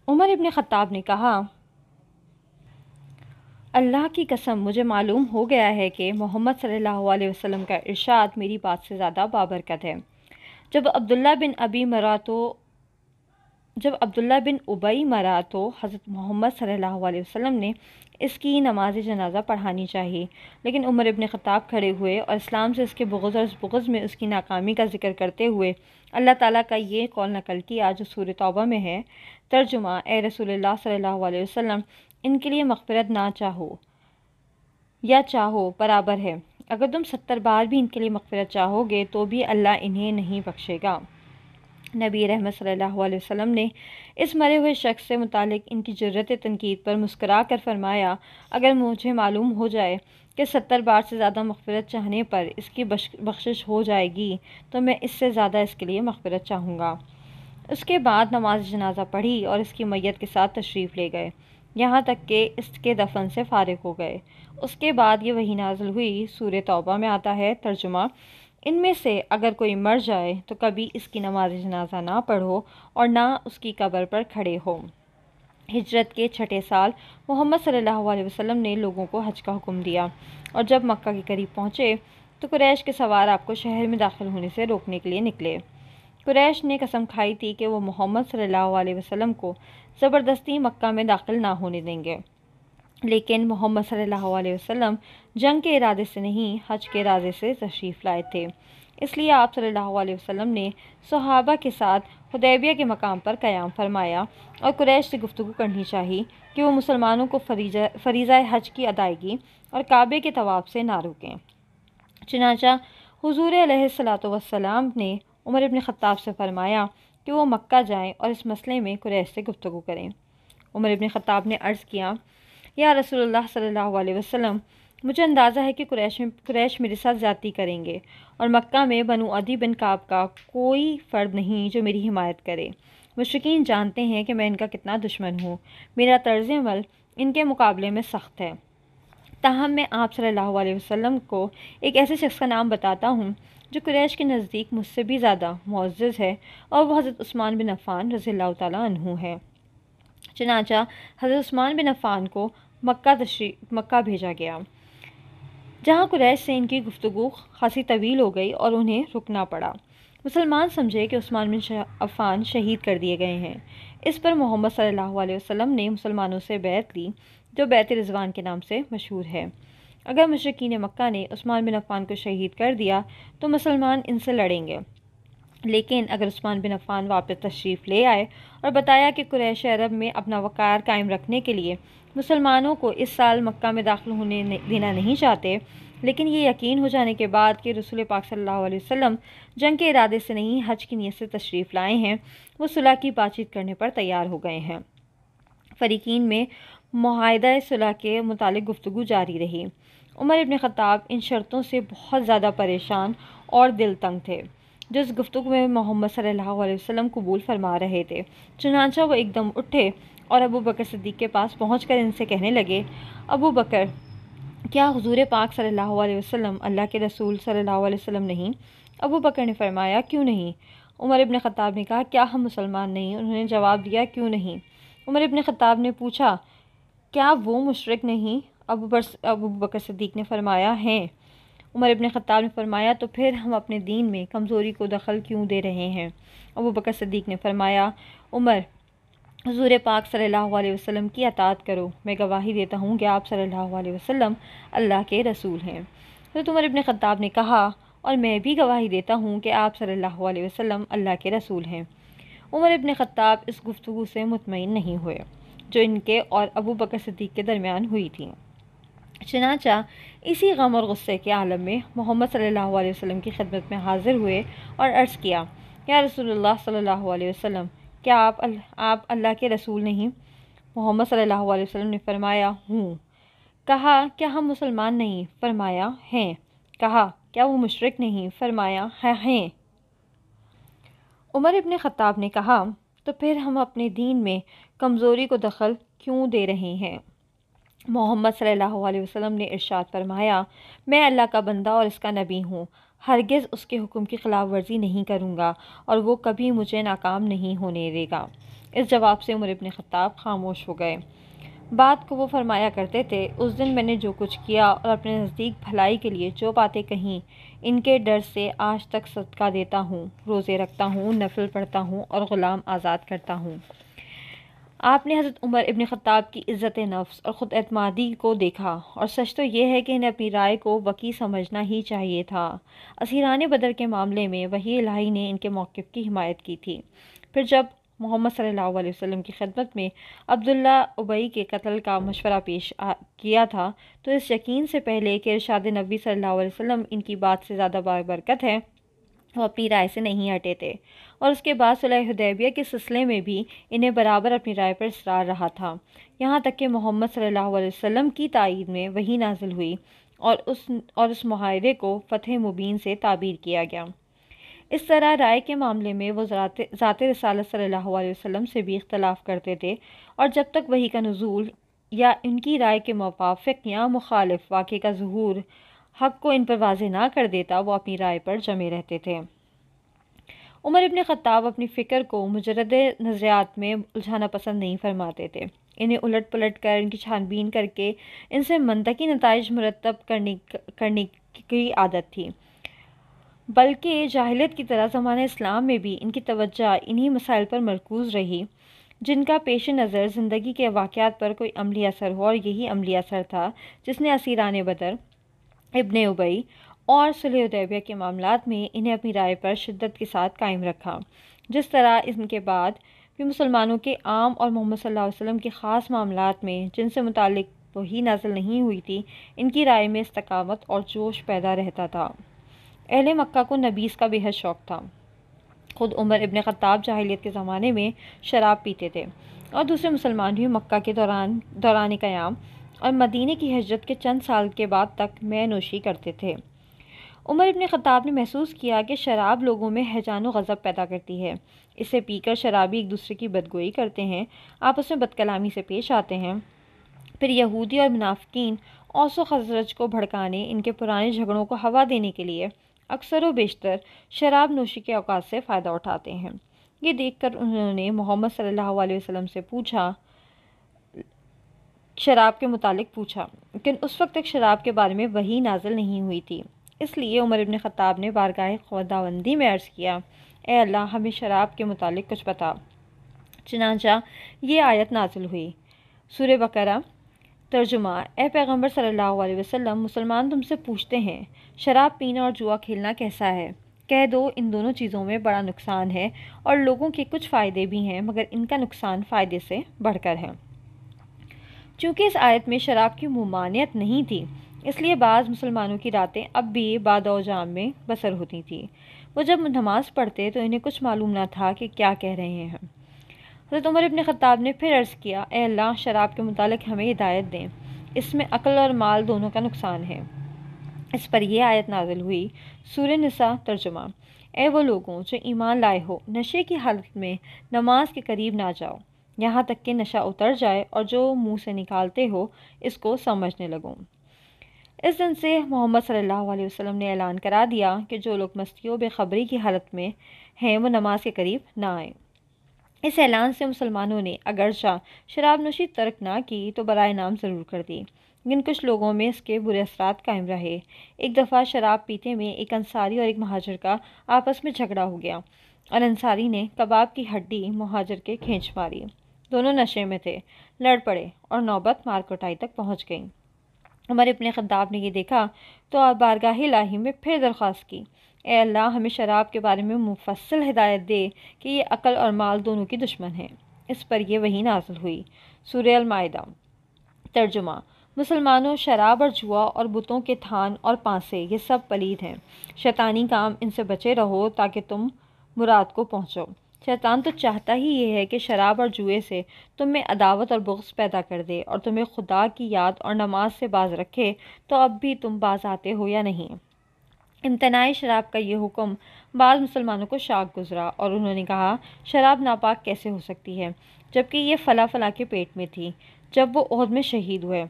عمر ابن خطاب نے کہا، اللہ کی قسم مجھے معلوم ہو گیا ہے کہ محمد صلی اللہ علیہ وسلم کا ارشاد میری بات سے زیادہ بابرکت ہے۔ جب عبداللہ بن ابی مرا تو حضرت محمد صلی اللہ علیہ وسلم نے اس کی نماز جنازہ پڑھانی چاہیے، لیکن عمر ابن خطاب کھڑے ہوئے اور اسلام سے اس کے بغض اور اس بغض میں اس کی ناکامی کا ذکر کرتے ہوئے اللہ تعالیٰ کا یہ قول نقل کیا جو سورہ توبہ میں ہے۔ ترجمہ: اے رسول اللہ صلی اللہ علیہ وسلم، ان کے لیے مغفرت نہ چاہو یا چاہو برابر ہے۔ اگر تم 70 بار بھی ان کے لیے مغفرت چاہو گے تو بھی اللہ انہیں نہیں بخشے گا۔ نبی رحمت صلی اللہ علیہ وسلم نے اس مرے ہوئے شخص سے متعلق ان کی جرأت تنقید پر مسکرا کر فرمایا، اگر مجھے معلوم ہو جائے کہ 70 بار سے زیادہ مغفرت چاہنے پر اس کی بخشش ہو جائے گی تو میں اس سے زیادہ اس کے لیے مغفرت چاہوں گا۔ اس کے بعد نماز جنازہ پڑھی اور اس کی میت کے ساتھ تشریف لے گئے، یہاں تک کہ اس کے دفن سے فارغ ہو گئے۔ اس کے بعد یہ وحی نازل ہوئی۔ سورہ توبہ میں آتا ہے، ترجمہ: ان میں سے اگر کوئی مر جائے تو کبھی اس کی نماز جنازہ نہ پڑھو اور نہ اس کی قبر پر کھڑے ہو۔ ہجرت کے 6 سال محمد صلی اللہ علیہ وسلم نے لوگوں کو حج کا حکم دیا، اور جب مکہ کے قریب پہنچے تو قریش کے سوار آپ کو شہر میں داخل ہونے سے روکنے کے لیے نکلے۔ قریش نے قسم کھائی تھی کہ وہ محمد صلی اللہ علیہ وسلم کو زبردستی مکہ میں داخل نہ ہونے دیں گے، لیکن محمد صلی اللہ علیہ وسلم جنگ کے ارادے سے نہیں، حج کے ارادے سے تشریف لائے تھے۔ اس لیے آپ صلی اللہ علیہ وسلم نے صحابہ کے ساتھ حدیبیہ کے مقام پر قیام فرمایا اور قریش سے گفتگو کرنی چاہی کہ وہ مسلمانوں کو فریضہ حج کی ادائیگی اور کعبے کے طواف سے نہ روکیں۔ چنانچہ حضور علیہ الصلوۃ والسلام نے عمر ابن خطاب سے فرمایا کہ وہ مکہ جائیں اور اس مسئلے میں قریش سے گفتگو کریں۔ عمر ابن خطاب نے عرض کیا، یا رسول اللہ صلی اللہ علیہ وسلم، مجھے اندازہ ہے کہ قریش میرے ساتھ زیادتی کریں گے، اور مکہ میں بنو عدی بن کعب کا کوئی فرد نہیں جو میری حمایت کرے۔ مشرکین جانتے ہیں کہ میں ان کا کتنا دشمن ہوں، میرا طرز عمل ان کے مقابلے میں سخت ہے۔ تاہم میں آپ صلی اللہ علیہ وسلم کو ایک ایسے شخص کا نام بتاتا ہوں جو قریش کے نزدیک مجھ سے بھی زیادہ معزز ہے، اور وہ حضرت عثمان بن عفان رضی اللہ تعالیٰ عنہ ہے۔ چنانچہ حضرت عثمان بن عفان کو مکہ بھیجا گیا، جہاں قریش سے ان کی گفتگو خاصی طویل ہو گئی اور انہیں رکنا پڑا۔ مسلمان سمجھے کہ عثمان بن عفان شہید کر دیے گئے ہیں۔ اس پر محمد صلی اللہ علیہ وسلم نے مسلمانوں سے بیعت لی، جو بیعت رضوان کے نام سے مشہور ہے۔ اگر مشرکین مکہ نے عثمان بن عفان کو شہید کر دیا تو مسلمان ان سے لڑیں گے، لیکن اگر عثمان بن عفان واپس تشریف لے آئے اور بتایا کہ قریش عرب میں اپنا وقار قائم رکھنے کے لیے مسلمانوں کو اس سال مکہ میں داخل ہونے دینا نہیں چاہتے، لیکن یہ یقین ہو جانے کے بعد کہ رسول پاک صلی اللہ علیہ وسلم جنگ کے ارادے سے نہیں، حج کی نیت سے تشریف لائے ہیں، وہ صلح کی بات چیت کرنے پر تیار ہو گئے ہیں۔ فریقین میں معاہدہ صلح کے متعلق گفتگو جاری رہی۔ عمر ابن خطاب ان شرطوں سے بہت زیادہ پریشان اور دل تنگ تھے جو اس گفتگو میں محمد صلی اللہ علیہ وسلم قبول فرما رہے تھے۔ چنانچہ وہ ایک دم اٹھے اور ابو بکر صدیق کے پاس پہنچ کر ان سے کہنے لگے، ابو بکر، کیا حضور پاک صلی اللہ علیہ وسلم اللہ کے رسول صلی اللہ علیہ وسلم نہیں؟ ابو بکر نے فرمایا، کیوں نہیں؟ عمر ابن خطاب نے کہا، کیا ہم مسلمان نہیں؟ انہوں نے جواب دیا، کیوں نہیں؟ عمر ابن خطاب نے پوچھا، کیا وہ مشرک نہیں؟ ابو بکر صدیق نے فرمایا، ہیں۔ عمر ابن خطاب نے فرمایا، تو پھر ہم اپنے دین میں کمزوری کو دخل کیوں دے رہے ہیں؟ ابو بکر صدیق نے فرمایا، عمر، حضور پاک صلی اللہ علیہ وسلم کی اطاعت کرو، میں گواہی دیتا ہوں کہ آپ صلی اللہ علیہ وسلم اللہ کے رسول ہیں۔ حضرت عمر ابن خطاب نے کہا، اور میں بھی گواہی دیتا ہوں کہ آپ صلی اللہ علیہ وسلم اللہ کے رسول ہیں۔ عمر ابن خطاب اس گفتگو سے مطمئن نہیں ہوئے جو ان کے اور ابو بکر صدیق کے درمیان ہوئی تھی۔ چنانچہ اسی غم اور غصے کے عالم میں محمد صلی اللہ علیہ وسلم کی خدمت میں حاضر ہوئے اور عرض کیا، یا رسول اللہ صلی اللہ علیہ وسلم، کیا آپ اللہ کے رسول نہیں؟ محمد صلی اللہ علیہ وسلم نے فرمایا، ہوں۔ کہا، کیا ہم مسلمان نہیں؟ فرمایا، ہیں۔ کہا، کیا وہ مشرک نہیں؟ فرمایا، ہیں۔ عمر ابن خطاب نے کہا، تو پھر ہم اپنے دین میں کمزوری کو دخل کیوں دے رہے ہیں؟ محمد صلی اللہ علیہ وسلم نے ارشاد فرمایا، میں اللہ کا بندہ اور اس کا نبی ہوں، ہرگز اس کے حکم کی خلاف ورزی نہیں کروں گا اور وہ کبھی مجھے ناکام نہیں ہونے دے گا۔ اس جواب سے عمر ابن خطاب خاموش ہو گئے۔ بات کو وہ فرمایا کرتے تھے، اس دن میں نے جو کچھ کیا اور اپنے نزدیک بھلائی کے لیے جو باتیں کہیں، ان کے ڈر سے آج تک صدقہ دیتا ہوں، روزے رکھتا ہوں، نفل پڑھتا ہوں اور غلام آزاد کرتا ہوں۔ آپ نے حضرت عمر ابن خطاب کی عزت نفس اور خود اعتمادی کو دیکھا، اور سچ تو یہ ہے کہ انہیں اپنی رائے کو وقی سمجھنا ہی چاہیے تھا۔ اسیران بدر کے معاملے میں وحی الہی نے ان کے موقف کی حمایت کی تھی۔ پھر جب محمد صلی اللہ علیہ وسلم کی خدمت میں عبداللہ ابی کے قتل کا مشورہ پیش کیا تھا، تو اس یقین سے پہلے کہ ارشاد نبی صلی اللہ علیہ وسلم ان کی بات سے زیادہ بابرکت ہے، وہ اپنی رائے سے نہیں ہٹے تھے، اور اس کے بعد صلح حدیبیہ کے سلسلے میں بھی انہیں برابر اپنی رائے پر اصرار رہا تھا، یہاں تک کہ محمد صلی اللہ علیہ وسلم کی تائید میں وحی نازل ہوئی اور اس معاہدے کو فتح مبین سے تعبیر کیا گیا۔ اس طرح رائے کے معاملے میں وہ ذات رسالت صلی اللہ علیہ وسلم سے بھی اختلاف کرتے تھے، اور جب تک وحی کا نزول یا ان کی رائے کے موافق یا مخالف واقعے کا ظہور حق کو ان پر واضح نہ کر دیتا، وہ اپنی رائے پر جمے رہتے تھے۔ عمر ابن خطاب اپنی فکر کو مجرد نظریات میں الجھانا پسند نہیں فرماتے تھے، انہیں الٹ پلٹ کر، ان کی چھان بین کر کے ان سے منطقی نتائج مرتب کرنے کی عادت تھی، بلکہ جاہلیت کی طرح زمانہ اسلام میں بھی ان کی توجہ انہی مسائل پر مرکوز رہی جن کا پیش نظر زندگی کے واقعات پر کوئی عملی اثر ہو، اور یہی عملی اثر تھا جس نے اسیران بدر، ابن ابی اور صلح حدیبیہ کے معاملات میں انہیں اپنی رائے پر شدت کے ساتھ قائم رکھا۔ جس طرح ان کے بعد بھی مسلمانوں کے عام اور محمد صلی اللہ علیہ وسلم کے خاص معاملات میں جن سے متعلق وحی نازل نہیں ہوئی تھی، ان کی رائے میں استقامت اور جوش پیدا رہتا تھا۔ اہل مکہ کو نبیذ کا بے حد شوق تھا۔ خود عمر ابن خطاب جاہلیت کے زمانے میں شراب پیتے تھے، اور دوسرے مسلمان بھی مکہ کے دوران قیام اور مدینے کی ہجرت کے چند سال کے بعد تک مے نوشی کرتے تھے۔ عمر ابن خطاب نے محسوس کیا کہ شراب لوگوں میں ہیجان و غضب پیدا کرتی ہے، اسے پی کر شرابی ایک دوسرے کی بدگوئی کرتے ہیں، آپس میں بد کلامی سے پیش آتے ہیں، پھر یہودی اور منافقین اوس و خزرج کو بھڑکانے، ان کے پرانے جھگڑوں کو ہوا دینے کے لیے اکثر و بیشتر شراب نوشی کے اوقات سے فائدہ اٹھاتے ہیں۔ یہ دیکھ کر انہوں نے محمد صلی اللہ علیہ وسلم سے شراب کے متعلق پوچھا، لیکن اس وقت تک شراب کے بارے میں وحی نازل نہیں ہوئی تھی، اس لیے عمر ابن خطاب نے بارگاہ خداوندی میں عرض کیا، اے اللہ، ہمیں شراب کے متعلق کچھ بتا۔ چنانچہ یہ آیت نازل ہوئی، سورہ بقرہ۔ ترجمہ: اے پیغمبر صلی اللہ علیہ وسلم، مسلمان تم سے پوچھتے ہیں شراب پینا اور جوا کھیلنا کیسا ہے؟ کہہ دو، ان دونوں چیزوں میں بڑا نقصان ہے، اور لوگوں کے کچھ فائدے بھی ہیں، مگر ان کا نقصان فائدے سے بڑھ کر ہے۔ چونکہ اس آیت میں شراب کی ممانعت نہیں تھی، اس لیے بعض مسلمانوں کی راتیں اب بھی بادہ و جام میں بسر ہوتی تھیں۔ وہ جب نماز پڑھتے تو انہیں کچھ معلوم نہ تھا کہ کیا کہہ رہے ہیں۔ حضرت عمر ابن خطاب نے پھر عرض کیا، اے اللہ، شراب کے متعلق ہمیں ہدایت دیں، اس میں عقل اور مال دونوں کا نقصان ہے۔ اس پر یہ آیت نازل ہوئی، سورہ نساء۔ ترجمہ: اے وہ لوگوں جو ایمان لائے ہو، نشے کی حالت میں نماز کے قریب نہ جاؤ، یہاں تک کہ نشہ اتر جائے، اور جو منہ سے نکالتے ہو اس کو سمجھنے لگو۔ اس دن سے محمد صلی اللہ علیہ وسلم نے اعلان کرا دیا کہ جو لوگ مستی و بے خبری کی حالت میں ہیں وہ نماز کے قریب نہ آئیں۔ اس اعلان سے مسلمانوں نے اگرچہ شراب نوشی ترک نہ کی تو برائے نام ضرور کر دی، لیکن کچھ لوگوں میں اس کے برے اثرات قائم رہے۔ ایک دفعہ شراب پیتے میں ایک انصاری اور ایک مہاجر کا آپس میں جھگڑا ہو گیا، اور انصاری نے کباب کی ہڈی مہاجر کے کھینچ ماری۔ دونوں نشے میں تھے، لڑ پڑے، اور نوبت مار کٹائی تک پہنچ گئی۔ عمر ابن خطاب نے یہ دیکھا تو بارگاہ الہی میں پھر درخواست کی، اے اللہ، ہمیں شراب کے بارے میں مفصل ہدایت دے کہ یہ عقل اور مال دونوں کی دشمن ہے۔ اس پر یہ وحی نازل ہوئی، سورہ المائدہ۔ ترجمہ: مسلمانوں، شراب اور جوا اور بتوں کے تھان اور پانسے یہ سب پلید ہیں، شیطانی کام، ان سے بچے رہو تاکہ تم مراد کو پہنچو۔ شیطان تو چاہتا ہی یہ ہے کہ شراب اور جوئے سے تم میں عداوت اور بغض پیدا کر دے، اور تمہیں خدا کی یاد اور نماز سے باز رکھے، تو اب بھی تم باز آتے ہو یا نہیں؟ امتناع شراب کا یہ حکم بعض مسلمانوں کو شاق گزرا، اور انہوں نے کہا، شراب ناپاک کیسے ہو سکتی ہے، جبکہ یہ فلاں فلاں کے پیٹ میں تھی جب وہ احد میں شہید ہوئے،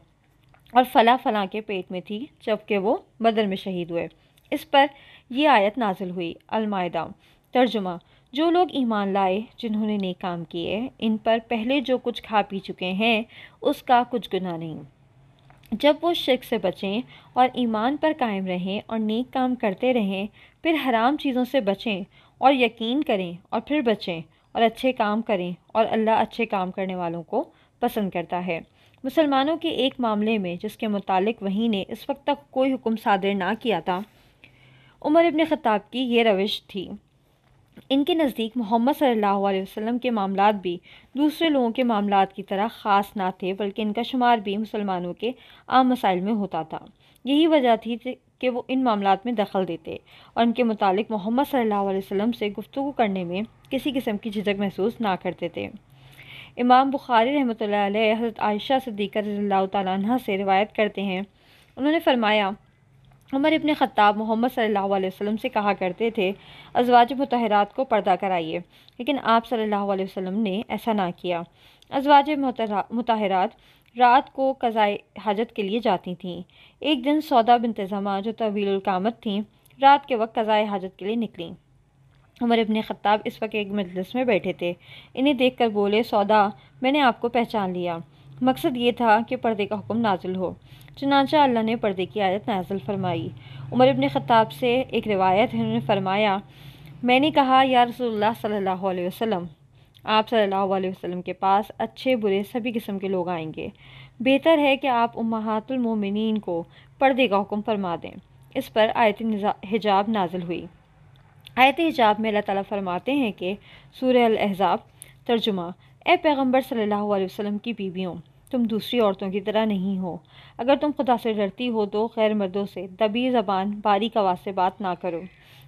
اور فلاں فلاں کے پیٹ میں تھی جبکہ وہ بدر میں شہید ہوئے۔ اس پر یہ آیت نازل ہوئی، المائدہ۔ ترجمہ: جو لوگ ایمان لائے، جنہوں نے نیک کام کیے، ان پر پہلے جو کچھ کھا پی چکے ہیں اس کا کچھ گناہ نہیں۔ جب وہ شرک سے بچیں اور ایمان پر قائم رہیں اور نیک کام کرتے رہیں، پھر حرام چیزوں سے بچیں اور یقین کریں اور پھر بچیں اور اچھے کام کریں، اور اللہ اچھے کام کرنے والوں کو پسند کرتا ہے۔ مسلمانوں کے ایک معاملے میں جس کے متعلق وحی نے اس وقت تک کوئی حکم صادر نہ کیا تھا، عمر ابن خطاب کی یہ روش تھی۔ ان کے نزدیک محمد صلی اللہ علیہ وسلم کے معاملات بھی دوسرے لوگوں کے معاملات کی طرح خاص نہ تھے، بلکہ ان کا شمار بھی مسلمانوں کے عام مسائل میں ہوتا تھا۔ یہی وجہ تھی کہ وہ ان معاملات میں دخل دیتے اور ان کے متعلق محمد صلی اللہ علیہ وسلم سے گفتگو کرنے میں کسی قسم کی جھجک محسوس نہ کرتے تھے۔ امام بخاری رحمۃ اللہ علیہ حضرت عائشہ صدیقہ رضی اللہ تعالیٰ عنہ سے روایت کرتے ہیں، انہوں نے فرمایا، عمر ابن خطاب محمد صلی اللہ علیہ وسلم سے کہا کرتے تھے، ازواج مطہرات کو پردہ کرائیے، لیکن آپ صلی اللہ علیہ وسلم نے ایسا نہ کیا۔ ازواج مطہرات رات کو قضائے حاجت کے لیے جاتی تھیں۔ ایک دن سودا بنت زمعہ جو طویل القامت تھیں، رات کے وقت قضائے حاجت کے لیے نکلیں۔ عمر ابن خطاب اس وقت ایک مجلس میں بیٹھے تھے۔ انہیں دیکھ کر بولے، سودا، میں نے آپ کو پہچان لیا۔ مقصد یہ تھا کہ پردے کا حکم نازل ہو۔ چنانچہ اللہ نے پردے کی آیت نازل فرمائی۔ عمر ابن خطاب سے ایک روایت ہے، انہوں نے فرمایا، میں نے کہا، یا رسول اللہ صلی اللہ علیہ وسلم، آپ صلی اللہ علیہ وسلم کے پاس اچھے برے سبھی قسم کے لوگ آئیں گے، بہتر ہے کہ آپ امہات المومنین کو پردے کا حکم فرما دیں۔ اس پر آیت حجاب نازل ہوئی۔ آیت حجاب میں اللہ تعالیٰ فرماتے ہیں کہ سورہ الاحزاب، ترجمہ، اے پیغمبر صلی اللہ علیہ وسلم کی بیویوں، تم دوسری عورتوں کی طرح نہیں ہو۔ اگر تم خدا سے ڈرتی ہو تو غیر مردوں سے دبی زبان باریک آواز سے بات نہ کرو۔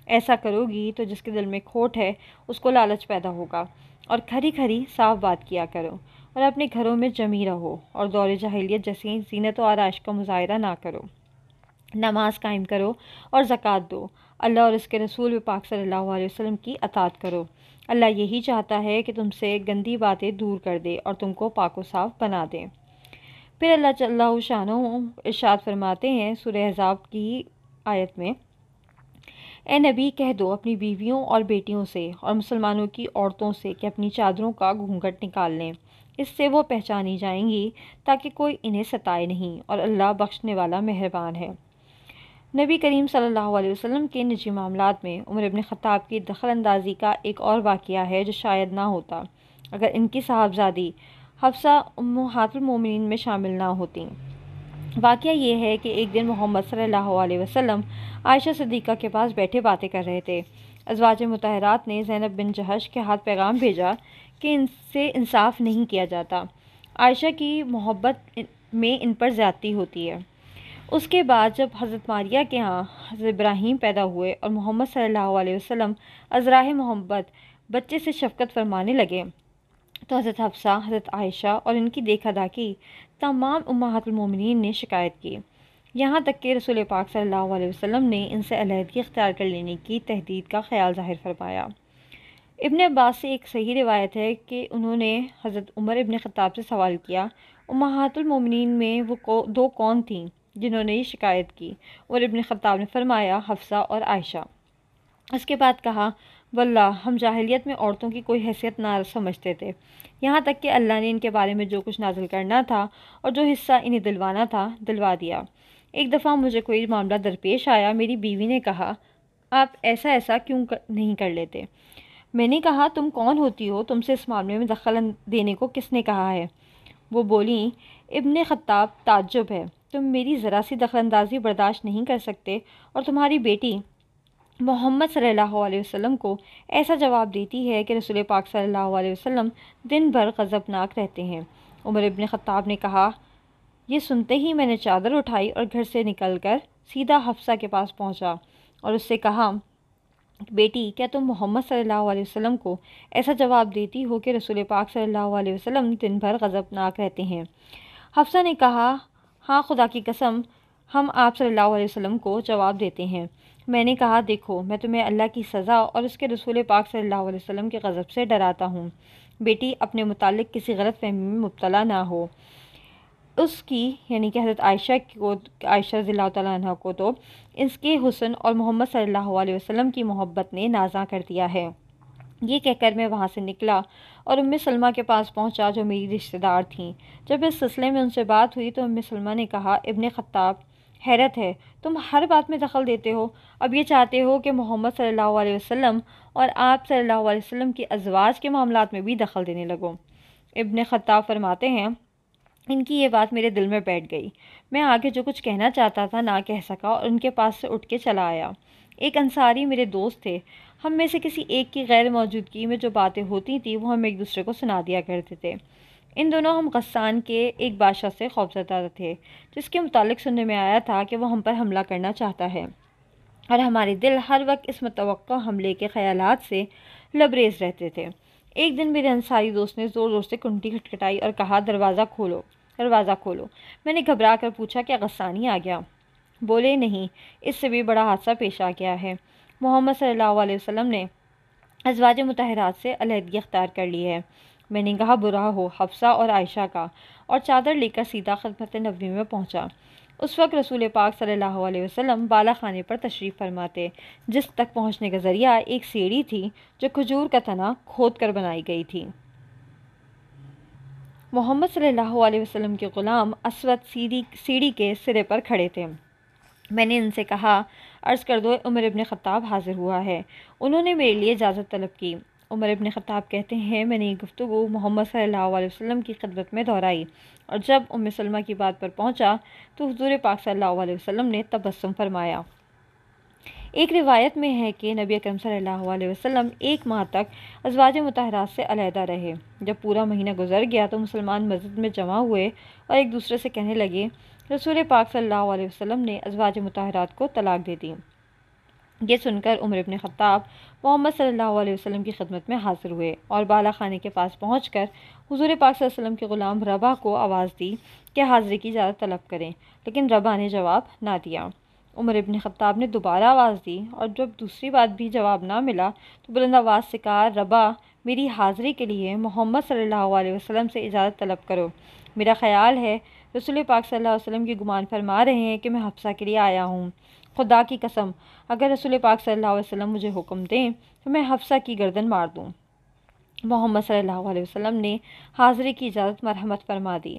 ایسا کرو گی تو جس کے دل میں کھوٹ ہے اس کو لالچ پیدا ہوگا، اور کھری کھری صاف بات کیا کرو، اور اپنے گھروں میں جمی رہو، اور دور جاہلیت جیسی زینت و آرائش کا مظاہرہ نہ کرو۔ نماز قائم کرو اور زکوٰۃ دو، اللہ اور اس کے رسول پاک صلی اللہ علیہ وسلم کی اطاعت کرو۔ اللہ یہی چاہتا ہے کہ تم سے گندی باتیں دور کر دے اور تم کو پاک و صاف بنا دے۔ پھر اللہ جل شانہ ارشاد فرماتے ہیں سورہ احزاب کی آیت میں، اے نبی، کہہ دو اپنی بیویوں اور بیٹیوں سے اور مسلمانوں کی عورتوں سے کہ اپنی چادروں کا گھونگھٹ نکال لیں، اس سے وہ پہچانی جائیں گی تاکہ کوئی انہیں ستائے نہیں، اور اللہ بخشنے والا مہربان ہے۔ نبی کریم صلی اللہ علیہ وسلم کے نجی معاملات میں عمر ابن خطاب کی دخل اندازی کا ایک اور واقعہ ہے جو شاید نہ ہوتا اگر ان کی صاحبزادی حفصہ امہات المومنین میں شامل نہ ہوتیں۔ واقعہ یہ ہے کہ ایک دن محمد صلی اللہ علیہ وسلم عائشہ صدیقہ کے پاس بیٹھے باتیں کر رہے تھے۔ ازواج مطہرات نے زینب بن جہش کے ہاتھ پیغام بھیجا کہ ان سے انصاف نہیں کیا جاتا، عائشہ کی محبت میں ان پر زیادتی ہوتی ہے۔ اس کے بعد جب حضرت ماریہ کے ہاں حضرت ابراہیم پیدا ہوئے اور محمد صلی اللہ علیہ وسلم ازراہ محبت بچے سے شفقت فرمانے لگے، تو حضرت حفصہ، حضرت عائشہ اور ان کی دیکھا داکھی تمام امہات المومنین نے شکایت کی، یہاں تک کہ رسول پاک صلی اللہ علیہ وسلم نے ان سے علیحدگی اختیار کر لینے کی تہدید کا خیال ظاہر فرمایا۔ ابن عباس سے ایک صحیح روایت ہے کہ انہوں نے حضرت عمر ابن خطاب سے سوال کیا، امہات المومنین میں وہ دو کون تھیں جنہوں نے یہ شکایت کی؟ عمر ابن خطاب نے فرمایا، حفصہ اور عائشہ۔ اس کے بعد کہا، واللہ ہم جاہلیت میں عورتوں کی کوئی حیثیت نہ سمجھتے تھے، یہاں تک کہ اللہ نے ان کے بارے میں جو کچھ نازل کرنا تھا اور جو حصہ انہیں دلوانا تھا دلوا دیا۔ ایک دفعہ مجھے کوئی معاملہ درپیش آیا، میری بیوی نے کہا، آپ ایسا کیوں نہیں کر لیتے؟ میں نے کہا، تم کون ہوتی ہو؟ تم سے اس معاملے میں دخل دینے کو کس نے کہا ہے؟ وہ بولیں، ابن خطاب، تعجب ہے، تم میری ذرا سی دخل اندازی برداشت نہیں کر سکتے، اور تمہاری بیٹی محمد صلی اللہ علیہ وسلم کو ایسا جواب دیتی ہے کہ رسول پاک صلی اللہ علیہ وسلم دن بھر غضبناک رہتے ہیں۔ عمر ابن خطاب نے کہا، یہ سنتے ہی میں نے چادر اٹھائی اور گھر سے نکل کر سیدھا حفصہ کے پاس پہنچا اور اس سے کہا، بیٹی، کیا تم محمد صلی اللہ علیہ وسلم کو ایسا جواب دیتی ہو کہ رسول پاک صلی اللہ علیہ وسلم دن بھر غضبناک رہتے ہیں؟ حفصہ نے کہا، ہاں، خدا کی قسم، ہم آپ صلی اللہ علیہ وسلم کو جواب دیتے ہیں۔ میں نے کہا، دیکھو، میں تمہیں اللہ کی سزا اور اس کے رسول پاک صلی اللہ علیہ وسلم کے غضب سے ڈراتا ہوں۔ بیٹی، اپنے متعلق کسی غلط فہمی میں مبتلا نہ ہو۔ اس کی یعنی کہ حضرت عائشہ رضی اللہ تعالیٰ عنہ کو تو اس کے حسن اور محمد صلی اللہ علیہ وسلم کی محبت نے نازاں کر دیا ہے۔ یہ کہہ کر میں وہاں سے نکلا اور ام سلمہ کے پاس پہنچا جو میری رشتہ دار تھیں۔ جب اس سلسلے میں ان سے بات ہوئی تو ام سلمہ نے کہا، ابن خطاب، حیرت ہے، تم ہر بات میں دخل دیتے ہو، اب یہ چاہتے ہو کہ محمد صلی اللہ علیہ وسلم اور آپ صلی اللہ علیہ وسلم کی ازواج کے معاملات میں بھی دخل دینے لگو۔ ابن خطاب فرماتے ہیں، ان کی یہ بات میرے دل میں بیٹھ گئی، میں آگے جو کچھ کہنا چاہتا تھا نہ کہہ سکا اور ان کے پاس سے اٹھ کے چلا آیا۔ ایک انصاری میرے دوست تھے، ہم میں سے کسی ایک کی غیر موجودگی میں جو باتیں ہوتی تھیں وہ ہم ایک دوسرے کو سنا دیا کرتے تھے۔ ان دونوں ہم غسان کے ایک بادشاہ سے خوفزدہ تھے جس کے متعلق سننے میں آیا تھا کہ وہ ہم پر حملہ کرنا چاہتا ہے، اور ہمارے دل ہر وقت اس متوقع حملے کے خیالات سے لبریز رہتے تھے۔ ایک دن میرے انصاری دوست نے زور زور سے کنٹی کھٹکھٹائی اور کہا، دروازہ کھولو، دروازہ کھولو۔ میں نے گھبرا کر پوچھا، کیا غسانی آ گیا؟ بولے، نہیں، اس سے بھی بڑا حادثہ پیش آ گیا ہے۔ محمد صلی اللہ علیہ وسلم نے ازواج مطہرات سے علیحدگی اختیار کر لی ہے۔ میں نے کہا، برا ہو حفصہ اور عائشہ کا، اور چادر لے کر سیدھا خدمت نبوی میں پہنچا۔ اس وقت رسول پاک صلی اللہ علیہ وسلم بالا خانے پر تشریف فرماتے، جس تک پہنچنے کا ذریعہ ایک سیڑھی تھی جو کھجور کا تنا کھود کر بنائی گئی تھی۔ محمد صلی اللہ علیہ وسلم کے غلام اسود سیڑھی کے سرے پر کھڑے تھے۔ میں نے ان سے کہا، عرض کر دو عمر ابن خطاب حاضر ہوا ہے۔ انہوں نے میرے لیے اجازت طلب کی۔ عمر ابن خطاب کہتے ہیں، میں نے یہ گفتگو محمد صلی اللہ علیہ وسلم کی خدمت میں دہرائی، اور جب ام سلمہ کی بات پر پہنچا تو حضور پاک صلی اللہ علیہ وسلم نے تبسم فرمایا۔ ایک روایت میں ہے کہ نبی اکرم صلی اللہ علیہ وسلم 1 ماہ تک ازواج مطہرات سے علیحدہ رہے۔ جب پورا مہینہ گزر گیا تو مسلمان مسجد میں جمع ہوئے اور ایک دوسرے سے کہنے لگے، رسول پاک صلی اللہ علیہ وسلم نے ازواج مطہرات کو طلاق دے دی۔ یہ سن کر عمر ابن خطاب محمد صلی اللہ علیہ وسلم کی خدمت میں حاضر ہوئے اور بالا خانے کے پاس پہنچ کر حضور پاک صلی اللہ علیہ وسلم کے غلام ربا کو آواز دی کہ حاضری کی اجازت طلب کریں، لیکن ربا نے جواب نہ دیا۔ عمر ابن خطاب نے دوبارہ آواز دی، اور جب دوسری بار بھی جواب نہ ملا تو بلند آواز سے کہا، ربا، میری حاضری کے لیے محمد صلی اللہ علیہ وسلم سے اجازت طلب کرو۔ میرا خیال ہے رسول پاک صلی اللہ علیہ وسلم کی گمان فرما رہے ہیں کہ میں حفصہ کے لیے آیا ہوں۔ خدا کی قسم، اگر رسول پاک صلی اللہ علیہ وسلم مجھے حکم دیں تو میں حفصہ کی گردن مار دوں۔ محمد صلی اللہ علیہ وسلم نے حاضری کی اجازت مرحمت فرما دی۔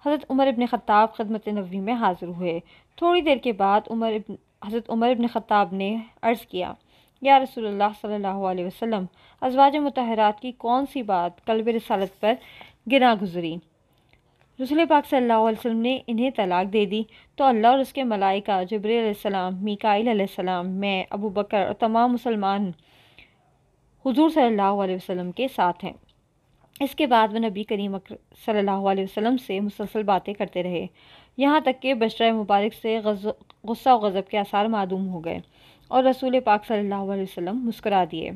حضرت عمر ابن خطاب خدمت نبوی میں حاضر ہوئے۔ تھوڑی دیر کے بعد حضرت عمر ابن خطاب نے عرض کیا، یا رسول اللہ صلی اللہ علیہ وسلم، ازواج مطہرات کی کون سی بات قلب رسالت پر گراں گزری؟ رسول پاک صلی اللہ علیہ وسلم نے انہیں طلاق دے دی تو اللہ اور اس کے ملائکہ، جبریل علیہ السلام، میکائیل علیہ السلام، میں، ابو بکر اور تمام مسلمان حضور صلی اللہ علیہ وسلم کے ساتھ ہیں۔ اس کے بعد وہ نبی کریم صلی اللہ علیہ وسلم سے مسلسل باتیں کرتے رہے، یہاں تک کہ بشرہ مبارک سے غصہ و غضب کے آثار معدوم ہو گئے اور رسول پاک صلی اللہ علیہ وسلم مسکرا دیے۔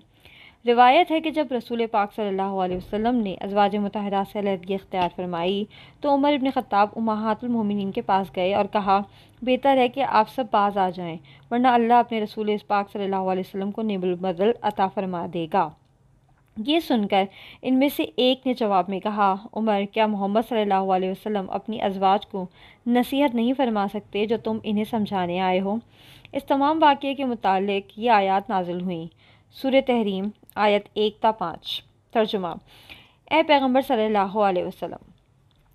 روایت ہے کہ جب رسول پاک صلی اللہ علیہ وسلم نے ازواج مطہرات سے علیحدگی اختیار فرمائی تو عمر ابن خطاب امہات المومنین کے پاس گئے اور کہا، بہتر ہے کہ آپ سب باز آ جائیں، ورنہ اللہ اپنے رسول پاک صلی اللہ علیہ وسلم کو نعم البدل عطا فرما دے گا۔ یہ سن کر ان میں سے ایک نے جواب میں کہا، عمر، کیا محمد صلی اللہ علیہ وسلم اپنی ازواج کو نصیحت نہیں فرما سکتے جو تم انہیں سمجھانے آئے ہو؟ اس تمام واقعے کے متعلق یہ آیات نازل ہوئیں۔ سورہ تحریم، آیت 1 تا 5۔ ترجمہ: اے پیغمبر صلی اللہ علیہ وسلم،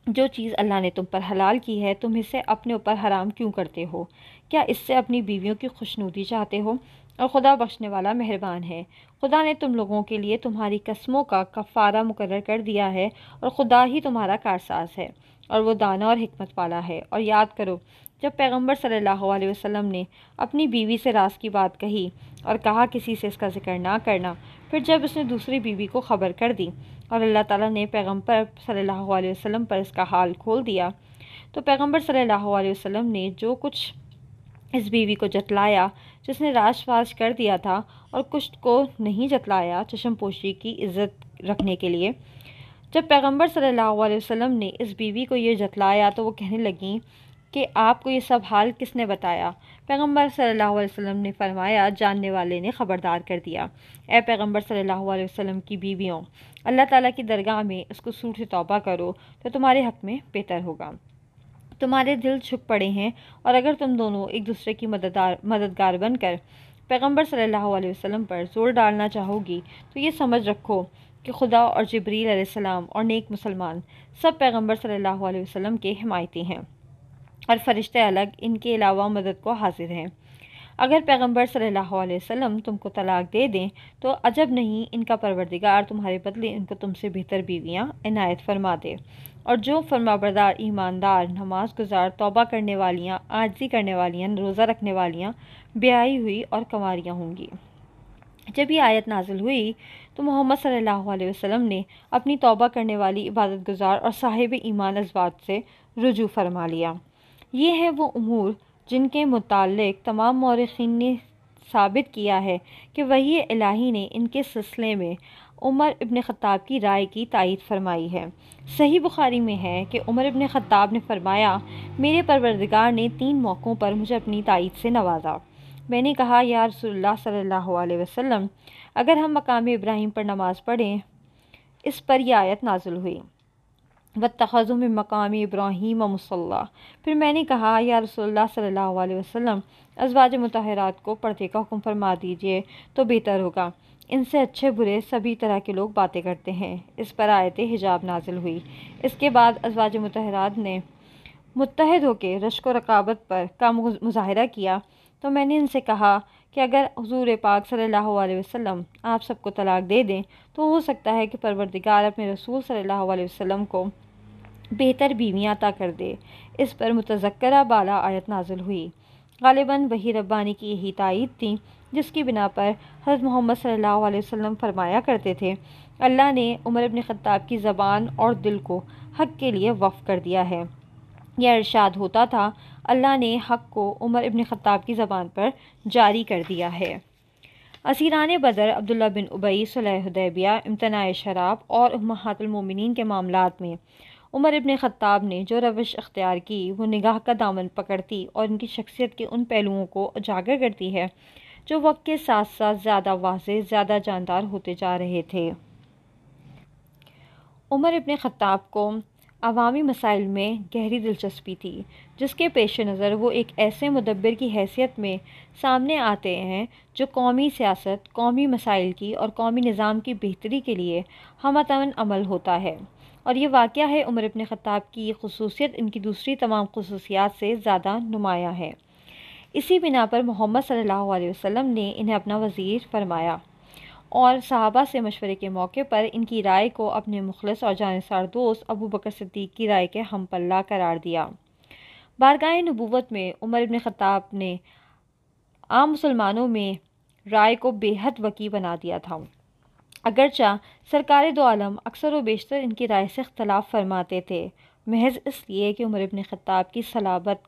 جو چیز اللہ نے تم پر حلال کی ہے تم اسے اپنے اوپر حرام کیوں کرتے ہو؟ کیا اس سے اپنی بیویوں کی خوشنودی چاہتے ہو؟ اور خدا بخشنے والا مہربان ہے۔ خدا نے تم لوگوں کے لیے تمہاری قسموں کا کفارہ مقرر کر دیا ہے، اور خدا ہی تمہارا کارساز ہے، اور وہ دانا اور حکمت والا ہے۔ اور یاد کرو جب پیغمبر صلی اللہ علیہ وسلم نے اپنی بیوی سے راز کی بات کہی اور کہا کسی سے اس کا ذکر نہ کرنا، پھر جب اس نے دوسری بیوی کو خبر کر دی اور اللہ تعالیٰ نے پیغمبر صلی اللہ علیہ وسلم پر اس کا حال کھول دیا، تو پیغمبر صلی اللہ علیہ وسلم نے جو کچھ اس بیوی کو جتلایا جس نے راز فاش کر دیا تھا، اور کچھ کو نہیں جتلایا چشم پوشی کی عزت رکھنے کے لیے۔ جب پیغمبر صلی اللہ علیہ وسلم نے اس بیوی کو یہ جتلایا تو وہ کہنے لگیں کہ آپ کو یہ سب حال کس نے بتایا؟ پیغمبر صلی اللہ علیہ وسلم نے فرمایا، جاننے والے نے خبردار کر دیا۔ اے پیغمبر صلی اللہ علیہ وسلم کی بیویوں، اللہ تعالیٰ کی درگاہ میں اس کو سوٹ سے توبہ کرو تو تمہارے حق میں بہتر ہوگا۔ تمہارے دل جھک پڑے ہیں، اور اگر تم دونوں ایک دوسرے کی مددگار بن کر پیغمبر صلی اللہ علیہ وسلم پر زور ڈالنا چاہو گی تو یہ سمجھ رکھو کہ خدا اور جبریل علیہ السلام اور نیک مسلمان سب پیغمبر صلی اللہ علیہ وسلم کے حمایتی ہیں، اور فرشتے الگ ان کے علاوہ مدد کو حاضر ہیں۔ اگر پیغمبر صلی اللہ علیہ وسلم تم کو طلاق دے دیں تو عجب نہیں ان کا پروردگار تمہارے بدلے ان کو تم سے بہتر بیویاں عنایت فرما دے، اور جو فرمانبردار ایماندار نماز گزار توبہ کرنے والیاں عاجزی کرنے والیاں روزہ رکھنے والیاں بیائی ہوئی اور کنواریاں ہوں گی۔ جب یہ آیت نازل ہوئی تو محمد صلی اللہ علیہ وسلم نے اپنی توبہ کرنے والی عبادت گزار اور صاحب ایمان ازواج سے رجوع فرما لیا۔ یہ ہیں وہ امور جن کے متعلق تمام مورخین نے ثابت کیا ہے کہ وحی الہی نے ان کے سلسلے میں عمر ابن خطاب کی رائے کی تائید فرمائی ہے۔ صحیح بخاری میں ہے کہ عمر ابن خطاب نے فرمایا، میرے پروردگار نے 3 موقعوں پر مجھے اپنی تائید سے نوازا۔ میں نے کہا، یا رسول اللہ صلی اللہ علیہ وسلم، اگر ہم مقام ابراہیم پر نماز پڑھیں، اس پر یہ آیت نازل ہوئی، وَاتَّخَذُوا مِن مَّقَامِ إِبْرَاهِيمَ مُصَلًّى۔ پھر میں نے کہا، یا رسول اللہ صلی اللہ علیہ وسلم، ازواج مطہرات کو پردے کا حکم فرما دیجئے تو بہتر ہوگا، ان سے اچھے برے سبھی طرح کے لوگ باتیں کرتے ہیں۔ اس پر آیت حجاب نازل ہوئی۔ اس کے بعد ازواج مطہرات نے متحد ہو کے رشک و رقابت کا مظاہرہ کیا تو میں نے ان سے کہا کہ اگر حضور پاک صلی اللہ علیہ وسلم آپ سب کو طلاق دے دیں تو ہو سکتا ہے کہ پروردگار اپنے رسول صلی اللہ علیہ وسلم کو بہتر بیویاں عطا کر دے۔ اس پر متذکرہ بالا آیت نازل ہوئی۔ غالباً وحی ربانی کی یہی تائید تھی جس کی بنا پر حضرت محمد صلی اللہ علیہ وسلم فرمایا کرتے تھے، اللہ نے عمر ابن خطاب کی زبان اور دل کو حق کے لیے وقف کر دیا ہے۔ یہ ارشاد ہوتا تھا، اللہ نے حق کو عمر ابن خطاب کی زبان پر جاری کر دیا ہے۔ اسیران بدر عبداللہ بن ابی، صلح حدیبیہ، امتناع شراب اور امہات المومنین کے معاملات میں عمر ابن خطاب نے جو روش اختیار کی وہ نگاہ کا دامن پکڑتی اور ان کی شخصیت کے ان پہلوؤں کو اجاگر کرتی ہے جو وقت کے ساتھ ساتھ زیادہ واضح، زیادہ جاندار ہوتے جا رہے تھے۔ عمر ابن خطاب کو عوامی مسائل میں گہری دلچسپی تھی، جس کے پیش نظر وہ ایک ایسے مدبر کی حیثیت میں سامنے آتے ہیں جو قومی سیاست، قومی مسائل کی اور قومی نظام کی بہتری کے لیے ہمہ عمل ہوتا ہے، اور یہ واقعہ ہے عمر ابن خطاب کی یہ خصوصیت ان کی دوسری تمام خصوصیات سے زیادہ نمایاں ہے۔ اسی بنا پر محمد صلی اللہ علیہ وسلم نے انہیں اپنا وزیر فرمایا اور صحابہ سے مشورے کے موقع پر ان کی رائے کو اپنے مخلص اور جانثار دوست ابو بکر صدیق کی رائے کے ہم پلہ قرار دیا۔ بارگاہ نبوت میں عمر ابن خطاب نے عام مسلمانوں میں رائے کو بے حد وسیع بنا دیا تھا، اگرچہ سرکار دو عالم اکثر و بیشتر ان کی رائے سے اختلاف فرماتے تھے، محض اس لیے کہ عمر ابن خطاب کی صلابت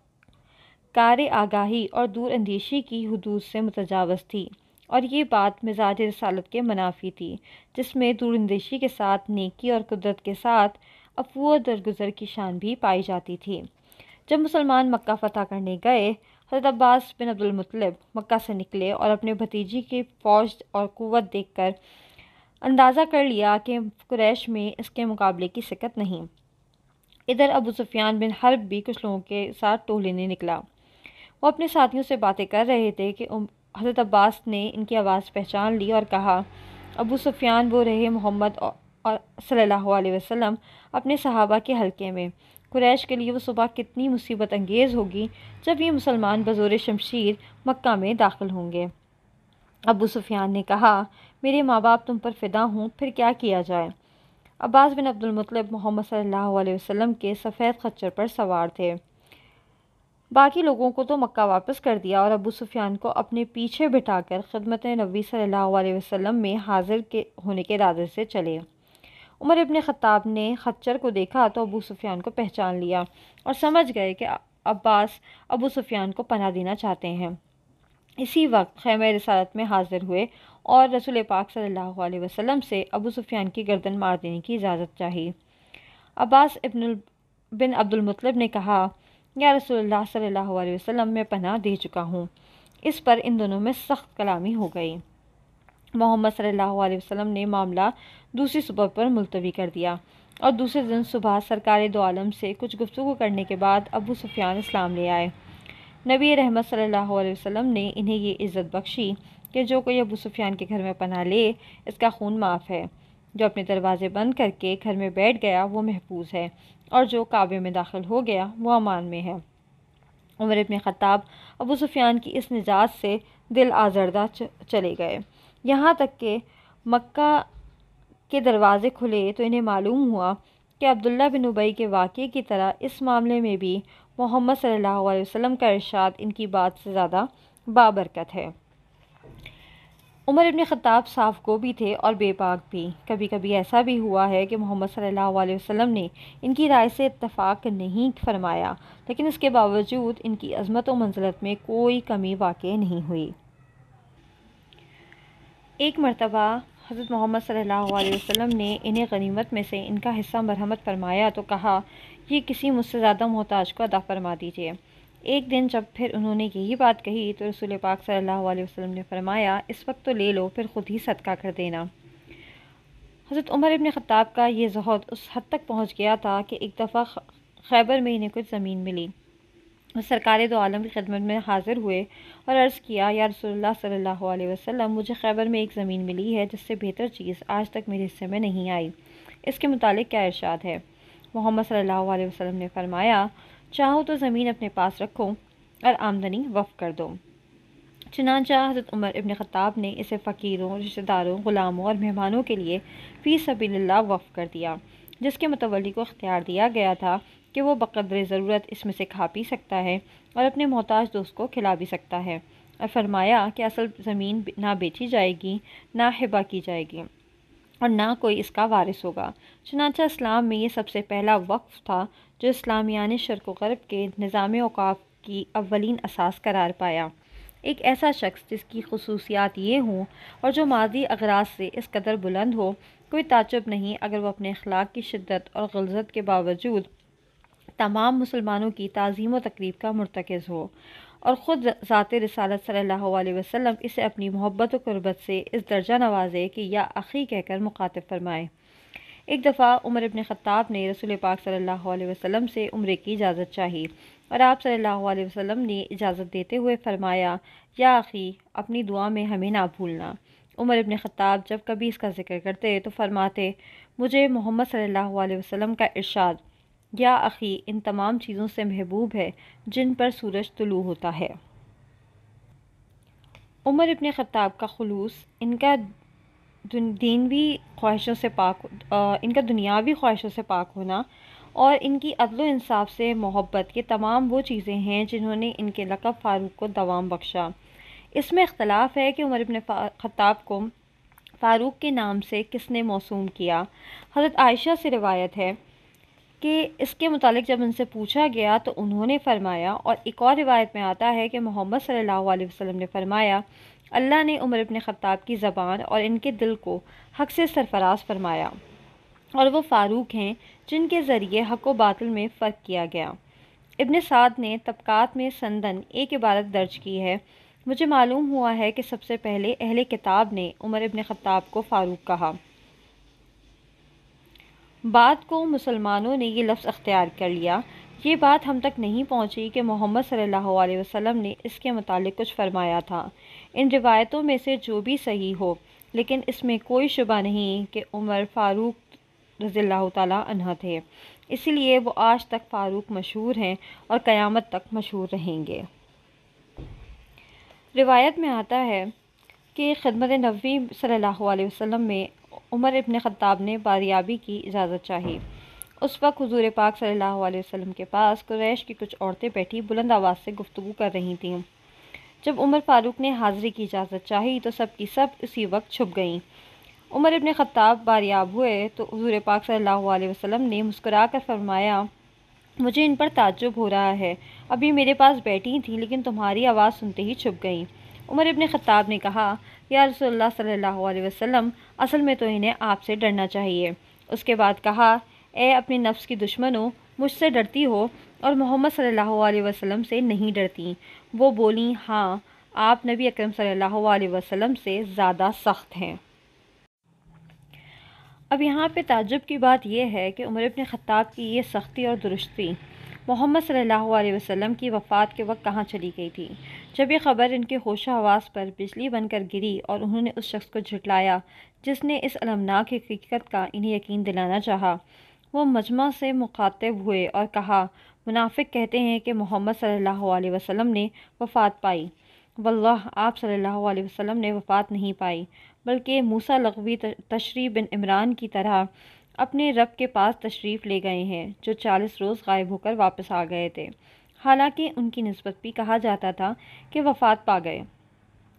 کار آگاہی اور دور اندیشی کی حدود سے متجاوز تھی، اور یہ بات مزاج رسالت کے منافی تھی، جس میں دور اندیشی کے ساتھ نیکی اور قدرت کے ساتھ عفو و درگزر کی شان بھی پائی جاتی تھی۔ جب مسلمان مکہ فتح کرنے گئے، حضرت عباس بن عبد المطلب مکہ سے نکلے اور اپنے بھتیجی کی فوج اور قوت دیکھ کر اندازہ کر لیا کہ قریش میں اس کے مقابلے کی سکت نہیں۔ ادھر ابو سفیان بن حرب بھی کچھ لوگوں کے ساتھ ٹول لینے نکلا۔ وہ اپنے ساتھیوں سے باتیں کر رہے تھے کہ حضرت عباس نے ان کی آواز پہچان لی اور کہا، ابو سفیان وہ رہے محمد اور صلی اللہ علیہ وسلم اپنے صحابہ کے حلقے میں، قریش کے لیے وہ صبح کتنی مصیبت انگیز ہوگی جب یہ مسلمان بزور شمشیر مکہ میں داخل ہوں گے۔ ابو سفیان نے کہا، میرے ماں باپ تم پر فدا ہوں، پھر کیا کیا جائے؟ عباس بن عبد المطلب محمد صلی اللہ علیہ وسلم کے سفید خچر پر سوار تھے۔ باقی لوگوں کو تو مکہ واپس کر دیا اور ابو سفیان کو اپنے پیچھے بٹھا کر خدمت نبی صلی اللہ علیہ وسلم میں حاضر ہونے کے ارادے سے چلے۔ عمر ابن خطاب نے خچر کو دیکھا تو ابو سفیان کو پہچان لیا اور سمجھ گئے کہ عباس ابو سفیان کو پناہ دینا چاہتے ہیں۔ اسی وقت خیمہ رسالت میں حاضر ہوئے اور رسول پاک صلی اللہ علیہ وسلم سے ابو سفیان کی گردن مار دینے کی اجازت چاہی۔ عباس بن عبد المطلب نے کہا، یا رسول اللہ صلی اللہ علیہ وسلم میں پناہ دے چکا ہوں۔ اس پر ان دونوں میں سخت کلامی ہو گئی۔ محمد صلی اللہ علیہ وسلم نے معاملہ دوسری صبح پر ملتوی کر دیا اور دوسرے دن صبح سرکار دو عالم سے کچھ گفتگو کرنے کے بعد ابو سفیان اسلام لے آئے۔ نبی رحمت صلی اللہ علیہ وسلم نے انہیں یہ عزت بخشی کہ جو کوئی ابو سفیان کے گھر میں پناہ لے اس کا خون معاف ہے، جو اپنے دروازے بند کر کے گھر میں بیٹھ گیا وہ محفوظ ہے، اور جو کعبے میں داخل ہو گیا وہ امان میں ہے۔ عمر ابن خطاب ابو سفیان کی اس نجات سے دل آزردہ چلے گئے، یہاں تک کہ مکہ کے دروازے کھلے تو انہیں معلوم ہوا کہ عبداللہ بن ابی کے واقعے کی طرح اس معاملے میں بھی محمد صلی اللہ علیہ وسلم کا ارشاد ان کی بات سے زیادہ بابرکت ہے۔ عمر ابن خطاب صاف گو بھی تھے اور بے باک بھی۔ کبھی کبھی ایسا بھی ہوا ہے کہ محمد صلی اللہ علیہ وسلم نے ان کی رائے سے اتفاق نہیں فرمایا، لیکن اس کے باوجود ان کی عظمت و منزلت میں کوئی کمی واقع نہیں ہوئی۔ ایک مرتبہ حضرت محمد صلی اللہ علیہ وسلم نے انہیں غنیمت میں سے ان کا حصہ مرحمت فرمایا تو کہا، یہ کسی مجھ سے زیادہ محتاج کو عطا فرما دیجیے۔ ایک دن جب پھر انہوں نے یہی بات کہی تو رسول پاک صلی اللہ علیہ وسلم نے فرمایا، اس وقت تو لے لو، پھر خود ہی صدقہ کر دینا۔ حضرت عمر ابن خطاب کا یہ زہد اس حد تک پہنچ گیا تھا کہ ایک دفعہ خیبر میں انہیں کچھ زمین ملی۔ وہ سرکار دو عالم کی خدمت میں حاضر ہوئے اور عرض کیا، یا رسول اللہ صلی اللہ علیہ وسلم، مجھے خیبر میں ایک زمین ملی ہے جس سے بہتر چیز آج تک میرے حصے میں نہیں آئی، اس کے متعلق کیا ارشاد ہے؟ محمد صلی اللہ علیہ وسلم نے فرمایا، چاہو تو زمین اپنے پاس رکھو اور آمدنی وقف کر دو۔ چنانچہ حضرت عمر ابن خطاب نے اسے فقیروں، رشتہ داروں، غلاموں اور مہمانوں کے لیے فی سبیل اللہ وقف کر دیا، جس کے متولی کو اختیار دیا گیا تھا کہ وہ بقدر ضرورت اس میں سے کھا پی سکتا ہے اور اپنے محتاج دوست کو کھلا بھی سکتا ہے، اور فرمایا کہ اصل زمین نہ بیچی جائے گی، نہ ہبہ کی جائے گی، اور نہ کوئی اس کا وارث ہوگا۔ چنانچہ اسلام میں یہ سب سے پہلا وقف تھا جو اسلامیان شرق و غرب کے نظام اوقاف کی اولین اساس قرار پایا۔ ایک ایسا شخص جس کی خصوصیات یہ ہوں اور جو مادی اغراض سے اس قدر بلند ہو، کوئی تعجب نہیں اگر وہ اپنے اخلاق کی شدت اور غلظت کے باوجود تمام مسلمانوں کی تعظیم و تقریب کا مرتکز ہو، اور خود ذات رسالت صلی اللہ علیہ وسلم اسے اپنی محبت و قربت سے اس درجہ نوازے کہ یا اخی کہہ کر مخاطب فرمائے۔ ایک دفعہ عمر ابن خطاب نے رسول پاک صلی اللہ علیہ وسلم سے عمرے کی اجازت چاہی، اور آپ صلی اللہ علیہ وسلم نے اجازت دیتے ہوئے فرمایا، یا اخی، اپنی دعا میں ہمیں نہ بھولنا۔ عمر ابن خطاب جب کبھی اس کا ذکر کرتے تو فرماتے، مجھے محمد صلی اللہ علیہ وسلم کا ارشاد، یا اخی، ان تمام چیزوں سے محبوب ہے جن پر سورج طلوع ہوتا ہے۔ عمر ابن خطاب کا خلوص، ان کا دنیاوی خواہشوں سے پاک ہونا اور ان کی عدل و انصاف سے محبت، یہ تمام وہ چیزیں ہیں جنہوں نے ان کے لقب فاروق کو دوام بخشا۔ اس میں اختلاف ہے کہ عمر ابن خطاب کو فاروق کے نام سے کس نے موسوم کیا۔ حضرت عائشہ سے روایت ہے کہ اس کے متعلق جب ان سے پوچھا گیا تو انہوں نے فرمایا، اور ایک اور روایت میں آتا ہے کہ محمد صلی اللہ علیہ وسلم نے فرمایا، اللہ نے عمر ابن خطاب کی زبان اور ان کے دل کو حق سے سرفراز فرمایا، اور وہ فاروق ہیں جن کے ذریعے حق و باطل میں فرق کیا گیا۔ ابن سعد نے طبقات میں سندن ایک عبارت درج کی ہے، مجھے معلوم ہوا ہے کہ سب سے پہلے اہل کتاب نے عمر ابن خطاب کو فاروق کہا، بعد کو مسلمانوں نے یہ لفظ اختیار کر لیا۔ یہ بات ہم تک نہیں پہنچی کہ محمد صلی اللہ علیہ وسلم نے اس کے متعلق کچھ فرمایا تھا۔ ان روایتوں میں سے جو بھی صحیح ہو، لیکن اس میں کوئی شبہ نہیں کہ عمر فاروق رضی اللہ تعالیٰ عنہ تھے، اسی لیے وہ آج تک فاروق مشہور ہیں اور قیامت تک مشہور رہیں گے۔ روایت میں آتا ہے کہ خدمت نبوی صلی اللہ علیہ وسلم میں عمر ابن خطاب نے باریابی کی اجازت چاہی۔ اس وقت حضور پاک صلی اللہ علیہ وسلم کے پاس قریش کی کچھ عورتیں بیٹھی بلند آواز سے گفتگو کر رہی تھیں۔ جب عمر فاروق نے حاضری کی اجازت چاہی تو سب کی سب اسی وقت چھپ گئیں۔ عمر ابن خطاب باریاب ہوئے تو حضور پاک صلی اللہ علیہ وسلم نے مسکرا کر فرمایا، مجھے ان پر تعجب ہو رہا ہے، ابھی میرے پاس بیٹھی تھیں لیکن تمہاری آواز سنتے ہی چھپ گئیں۔ عمر ابن خطاب نے کہا، یا رسول اللہ صلی اللہ علیہ وسلم، اصل میں تو انہیں آپ سے ڈرنا چاہیے۔ اس کے بعد کہا، اے اپنے نفس کی دشمنوں، مجھ سے ڈرتی ہو اور محمد صلی اللہ علیہ وسلم سے نہیں ڈرتی۔ وہ بولیں، ہاں، آپ نبی اکرم صلی اللہ علیہ وسلم سے زیادہ سخت ہیں۔ اب یہاں پہ تعجب کی بات یہ ہے کہ عمر ابن خطاب کی یہ سختی اور درستی محمد صلی اللہ علیہ وسلم کی وفات کے وقت کہاں چلی گئی تھی۔ جب یہ خبر ان کے ہوش و حواس پر بجلی بن کر گری اور انہوں نے اس شخص کو جھٹلایا جس نے اس المناک حقیقت کا انہیں یقین دلانا چاہا، وہ مجمع سے مخاطب ہوئے اور کہا، منافق کہتے ہیں کہ محمد صلی اللہ علیہ وسلم نے وفات پائی۔ واللہ آپ صلی اللہ علیہ وسلم نے وفات نہیں پائی، بلکہ موسیٰ لغوی تشریف بن عمران کی طرح اپنے رب کے پاس تشریف لے گئے ہیں جو 40 روز غائب ہو کر واپس آ گئے تھے، حالانکہ ان کی نسبت بھی کہا جاتا تھا کہ وفات پا گئے۔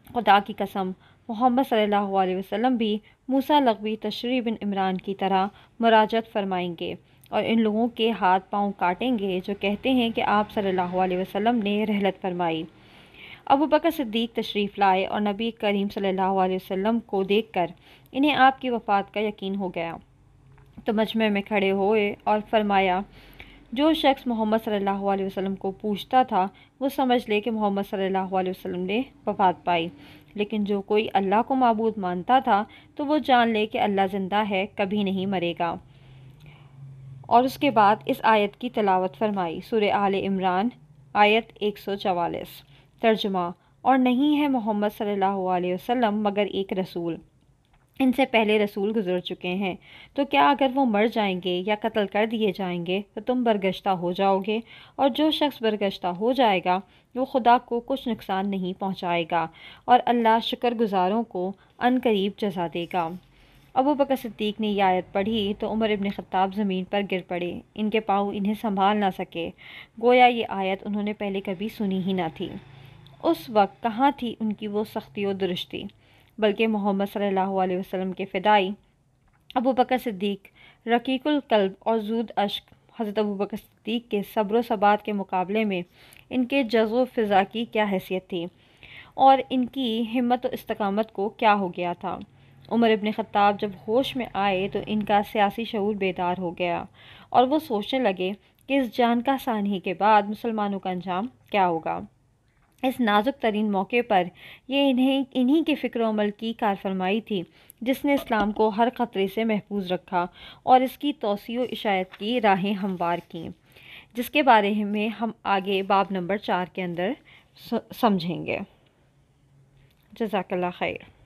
خدا کی قسم، محمد صلی اللہ علیہ وسلم بھی موسیٰ لغوی تشریف بن عمران کی طرح مراجعت فرمائیں گے اور ان لوگوں کے ہاتھ پاؤں کاٹیں گے جو کہتے ہیں کہ آپ صلی اللہ علیہ وسلم نے رحلت فرمائی۔ ابو بکر صدیق تشریف لائے اور نبی کریم صلی اللہ علیہ وسلم کو دیکھ کر انہیں آپ کی وفات کا یقین ہو گیا، تو مجمع میں کھڑے ہوئے اور فرمایا، جو شخص محمد صلی اللہ علیہ وسلم کو پوچھتا تھا وہ سمجھ لے کہ محمد صلی اللہ علیہ وسلم نے وفات پائی، لیکن جو کوئی اللہ کو معبود مانتا تھا تو وہ جان لے کہ اللہ زندہ ہے، کبھی نہیں مرے گا۔ اور اس کے بعد اس آیت کی تلاوت فرمائی، سورہ آل عمران، آیت 144۔ ترجمہ: اور نہیں ہے محمد صلی اللہ علیہ وسلم مگر ایک رسول، ان سے پہلے رسول گزر چکے ہیں، تو کیا اگر وہ مر جائیں گے یا قتل کر دیے جائیں گے تو تم برگشتہ ہو جاؤ گے، اور جو شخص برگشتہ ہو جائے گا وہ خدا کو کچھ نقصان نہیں پہنچائے گا، اور اللہ شکر گزاروں کو عنقریب جزا دے گا۔ ابو بکر صدیق نے یہ آیت پڑھی تو عمر ابن خطاب زمین پر گر پڑے، ان کے پاؤں انہیں سنبھال نہ سکے، گویا یہ آیت انہوں نے پہلے کبھی سنی ہی نہ تھی۔ اس وقت کہاں تھی ان کی وہ سختی و درستی، بلکہ محمد صلی اللہ علیہ وسلم کے فدائی ابو بکر صدیق رقیق القلب اور زود اشک حضرت ابو بکر صدیق کے صبر و ثبات کے مقابلے میں ان کے جذب و فضا کی کیا حیثیت تھی، اور ان کی ہمت و استقامت کو کیا ہو گیا تھا۔ عمر ابن خطاب جب ہوش میں آئے تو ان کا سیاسی شعور بیدار ہو گیا اور وہ سوچنے لگے کہ اس جان کا سانحے کے بعد مسلمانوں کا انجام کیا ہوگا۔ اس نازک ترین موقع پر یہ انہی کی فکر و عمل کی کارفرمائی تھی جس نے اسلام کو ہر خطرے سے محفوظ رکھا اور اس کی توسیع و اشاعت کی راہیں ہموار کیں، جس کے بارے میں ہم آگے باب نمبر 4 کے اندر سمجھیں گے۔ جزاک اللہ خیر۔